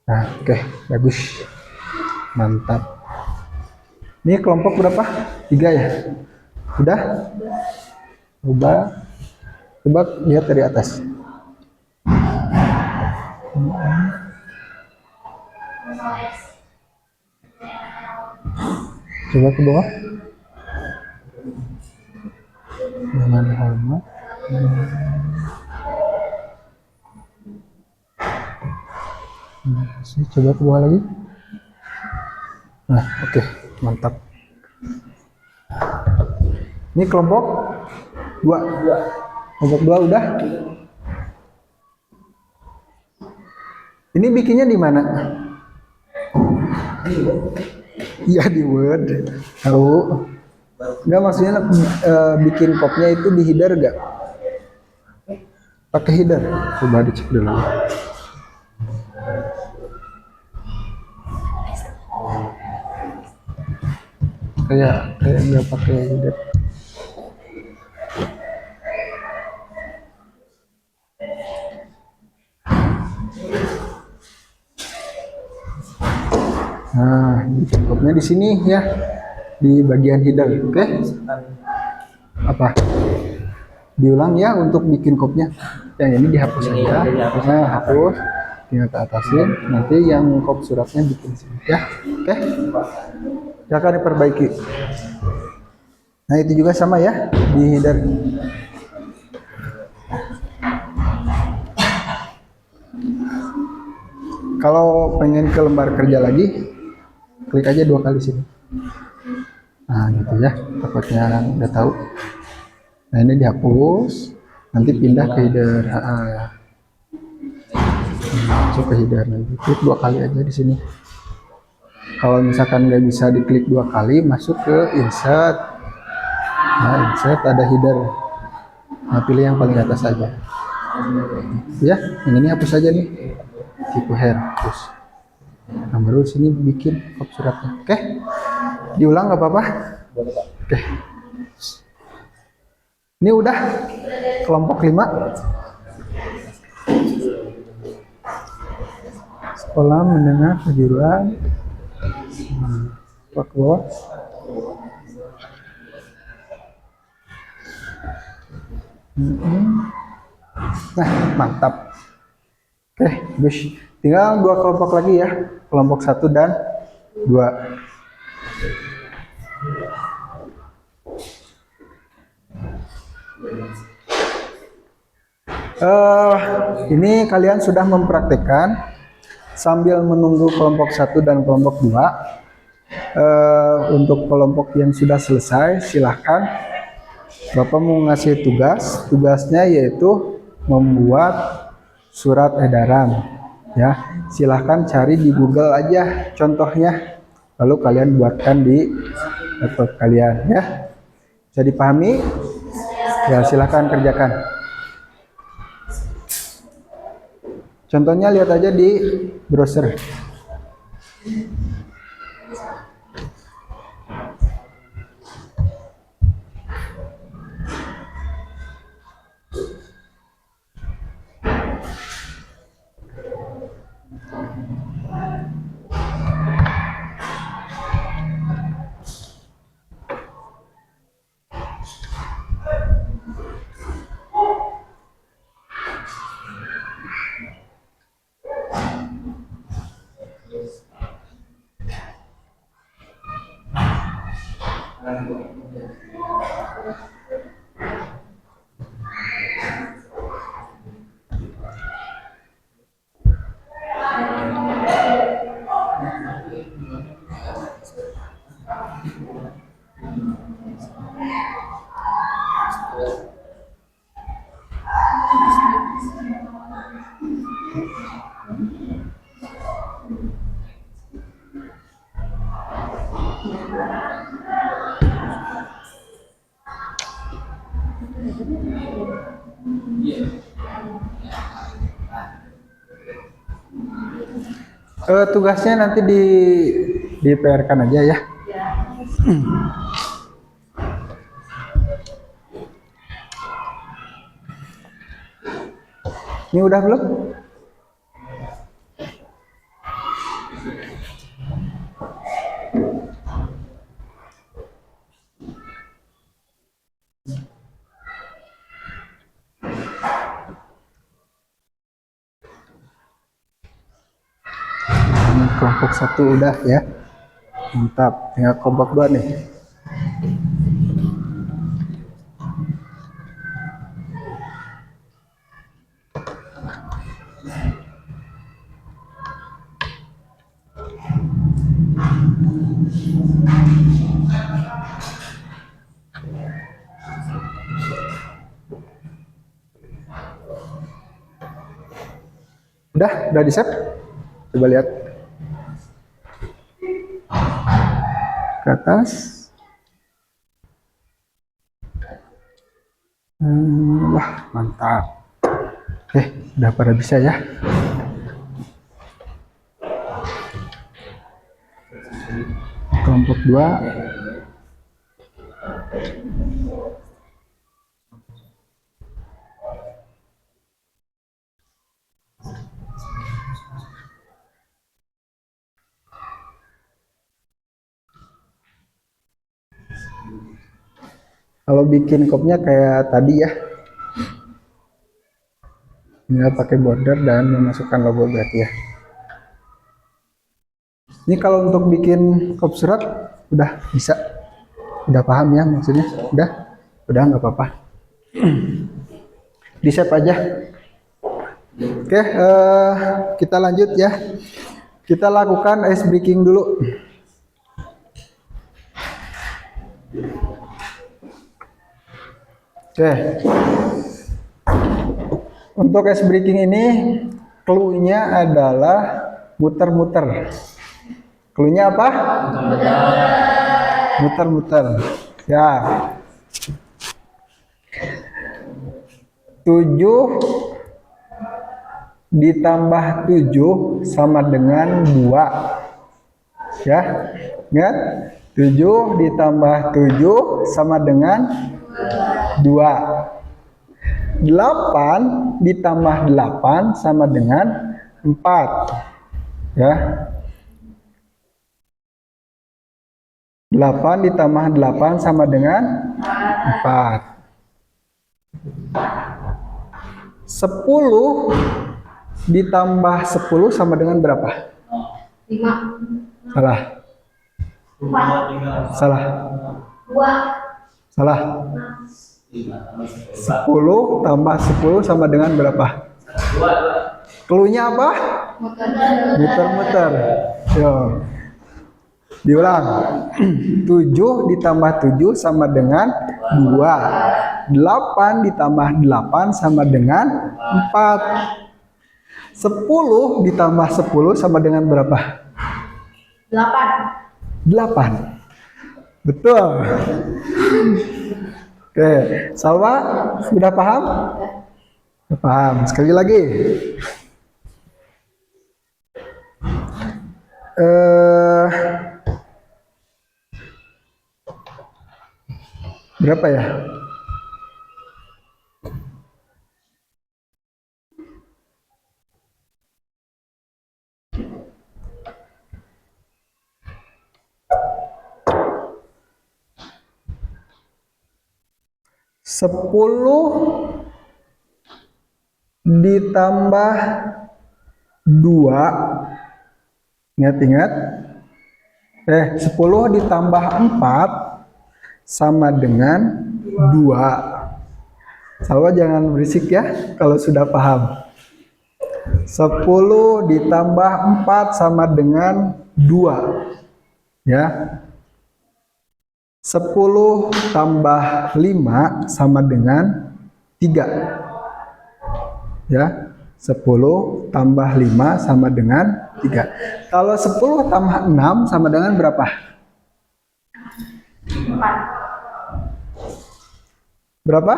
nah, oke, bagus, mantap. Ini kelompok berapa? 3 ya? Udah? Coba lihat dari atas. Coba ke bawah. Jangan hormat. Coba ke bawah lagi. Nah, oke, mantap. Ini kelompok 2. Kelompok 2 udah. Ini bikinnya di mana? Iya di Word. Tahu? Enggak, maksudnya bikin kopnya itu di header gak? Pakai header. Coba dicek dulu. Kayak nggak pakai header. Nah, cukupnya di sini ya, di bagian header, oke? Apa? Diulang ya untuk bikin kopnya. Yang ini dihapus saja. Nah, hapus. tinggal ke atasin. Nanti yang kop suratnya bikin sini ya. Oke. Silakan diperbaiki. Nah itu juga sama ya di header. Kalau pengen ke lembar kerja lagi, klik aja 2 kali sini. Nah gitu ya, takutnya udah tahu. Nah ini dihapus, nanti pindah ke header. Masuk ke header lagi, klik 2 kali aja di sini. Kalau misalkan nggak bisa diklik 2 kali, masuk ke insert. Nah insert ada header. Nah pilih yang paling atas aja. Ya, yang ini hapus aja nih. Tipe header, hapus. Nah baru sini bikin kop suratnya. Oke, diulang nggak apa-apa. Oke, ini udah kelompok 5. Sekolah menengah kejuruan. Pak bawah. Nah mantap. Oke, Gus. Tinggal 2 kelompok lagi ya. Kelompok 1 dan 2. Ini kalian sudah mempraktekkan sambil menunggu kelompok 1 dan kelompok 2. Untuk kelompok yang sudah selesai, silahkan Bapak mau ngasih tugas. Tugasnya yaitu membuat surat edaran. Ya, silahkan cari di Google aja contohnya, lalu kalian buatkan di laptop kalian ya. Bisa dipahami? Ya silahkan kerjakan. Contohnya lihat aja di browser. Tugasnya nanti di PR-kan aja ya. Ini udah belum? Ini kelompok 1 udah ya. Mantap, tinggal kelompok 2 nih. Udah di-save? Coba lihat. Ke atas. Wah, mantap. Oke, udah pada bisa ya. Kelompok 2. Kalau bikin kopnya kayak tadi ya. Tinggal pakai border dan memasukkan logo berarti ya. Ini kalau untuk bikin kop surat udah bisa, udah paham ya maksudnya, udah nggak apa-apa. Di save aja. Oke, kita lanjut ya. Kita lakukan ice breaking dulu. Oke. Untuk ice breaking ini clue-nya adalah muter-muter. Clue-nya apa? Muter-muter. Ya. 7 ditambah 7 sama dengan 2. Ya. Ingat? 7 ditambah 7 sama dengan 2. 8 ditambah 8 sama dengan 4. Ya. 8 ditambah 8 sama dengan 4. 10 ditambah 10 sama dengan berapa? 5. Salah. 4. Salah. 2. Salah. 10 tambah 10 sama dengan berapa? Clue-nya apa? Muter-muter. Yo. Diulang. 7 ditambah 7 sama dengan 2. 8 ditambah 8 sama dengan 4. 10 ditambah 10 sama dengan berapa? 8. 8. Betul. Oke, Salwa sudah paham? Sudah paham. Sekali lagi. Berapa ya? Sepuluh ditambah 2. Ingat-ingat. 10 ditambah 4 sama dengan 2. Salwa jangan berisik ya kalau sudah paham. 10 ditambah 4 sama dengan 2. Ya. 10 tambah 5 sama dengan 3. Ya. 10 tambah 5 sama dengan 3. Kalau 10 tambah 6 sama dengan berapa? 4. Berapa?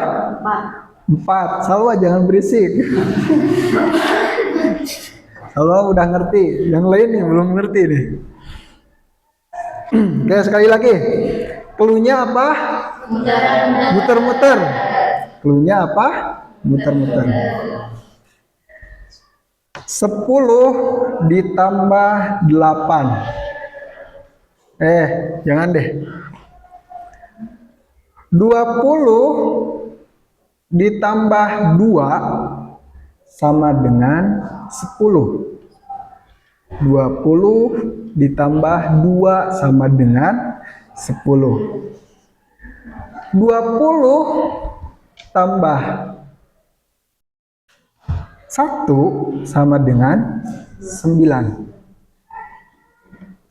4. Salwa jangan berisik. Salwa udah ngerti. Yang lain nih belum ngerti nih. Oke, sekali lagi. Clue-nya apa? Muter-muter. Clue-nya apa? Muter-muter. 10 ditambah 8. Jangan deh. 20 ditambah 2 sama dengan 10. 20 ditambah 2 sama dengan 10. 20 tambah 1 sama dengan 9.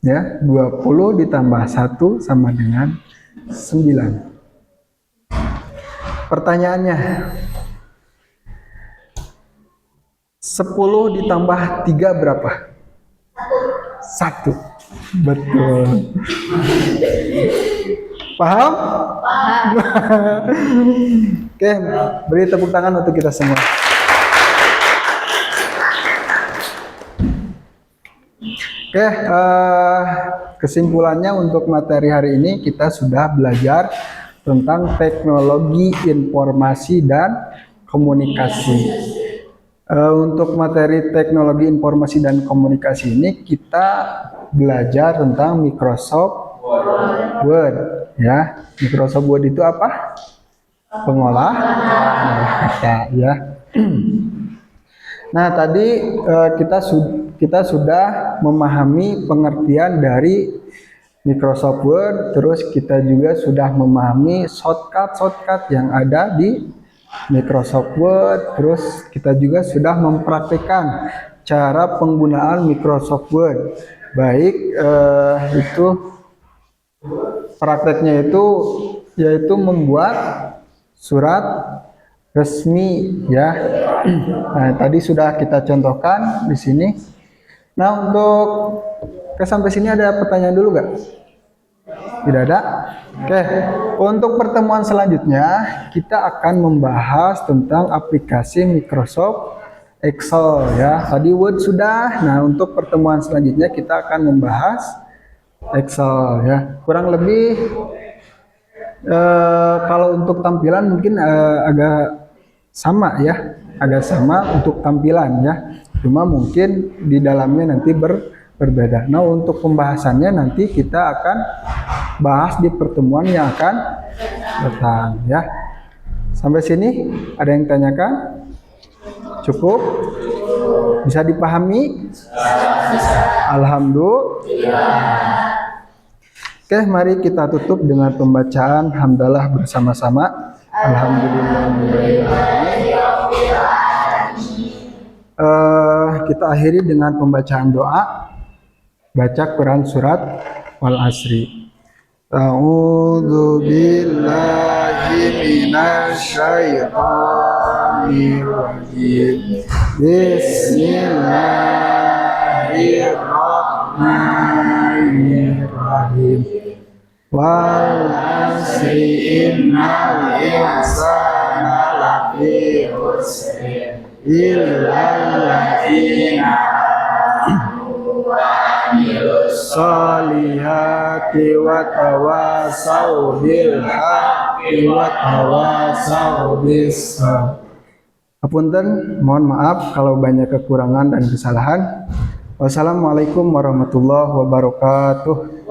Ya, 20 ditambah 1 sama dengan 9. Pertanyaannya, 10 ditambah 3 berapa? 1. Betul. Paham? Paham. Oke, beri tepuk tangan untuk kita semua. Oke, kesimpulannya untuk materi hari ini kita sudah belajar tentang teknologi informasi dan komunikasi. Untuk materi teknologi informasi dan komunikasi ini kita belajar tentang Microsoft Word, ya. Microsoft Word itu apa? Pengolah kata, ya. Nah, tadi kita sudah memahami pengertian dari Microsoft Word, terus kita juga sudah memahami shortcut yang ada di Microsoft Word, terus kita juga sudah mempraktikkan cara penggunaan Microsoft Word. Baik itu prakteknya itu yaitu membuat surat resmi ya. Nah, tadi sudah kita contohkan di sini. Nah, untuk sampai sini ada pertanyaan dulu nggak? Tidak ada? Oke, untuk pertemuan selanjutnya kita akan membahas tentang aplikasi Microsoft Excel ya. Tadi Word sudah. Nah, untuk pertemuan selanjutnya kita akan membahas Excel ya. Kurang lebih kalau untuk tampilan mungkin agak sama ya, agak sama untuk tampilan ya. Cuma mungkin di dalamnya nanti berbeda. Nah, untuk pembahasannya nanti kita akan bahas di pertemuan yang akan datang ya. Sampai sini ada yang tanyakan? Cukup? Bisa dipahami? Alhamdulillah. Oke, mari kita tutup dengan pembacaan hamdalah bersama-sama. Kita akhiri dengan pembacaan doa. Baca Quran surat Wal Asri. A'udzu billahi minasyaitonir rajim. Bismillahirrahmanirrahim. Wal asri innal insana lafi khusr illa alladziina amanu wa amilus solihati wa tawassaw bil haqqi wa tawassaw bis sabr. Hapunten, mohon maaf kalau banyak kekurangan dan kesalahan. Wassalamualaikum warahmatullahi wabarakatuh.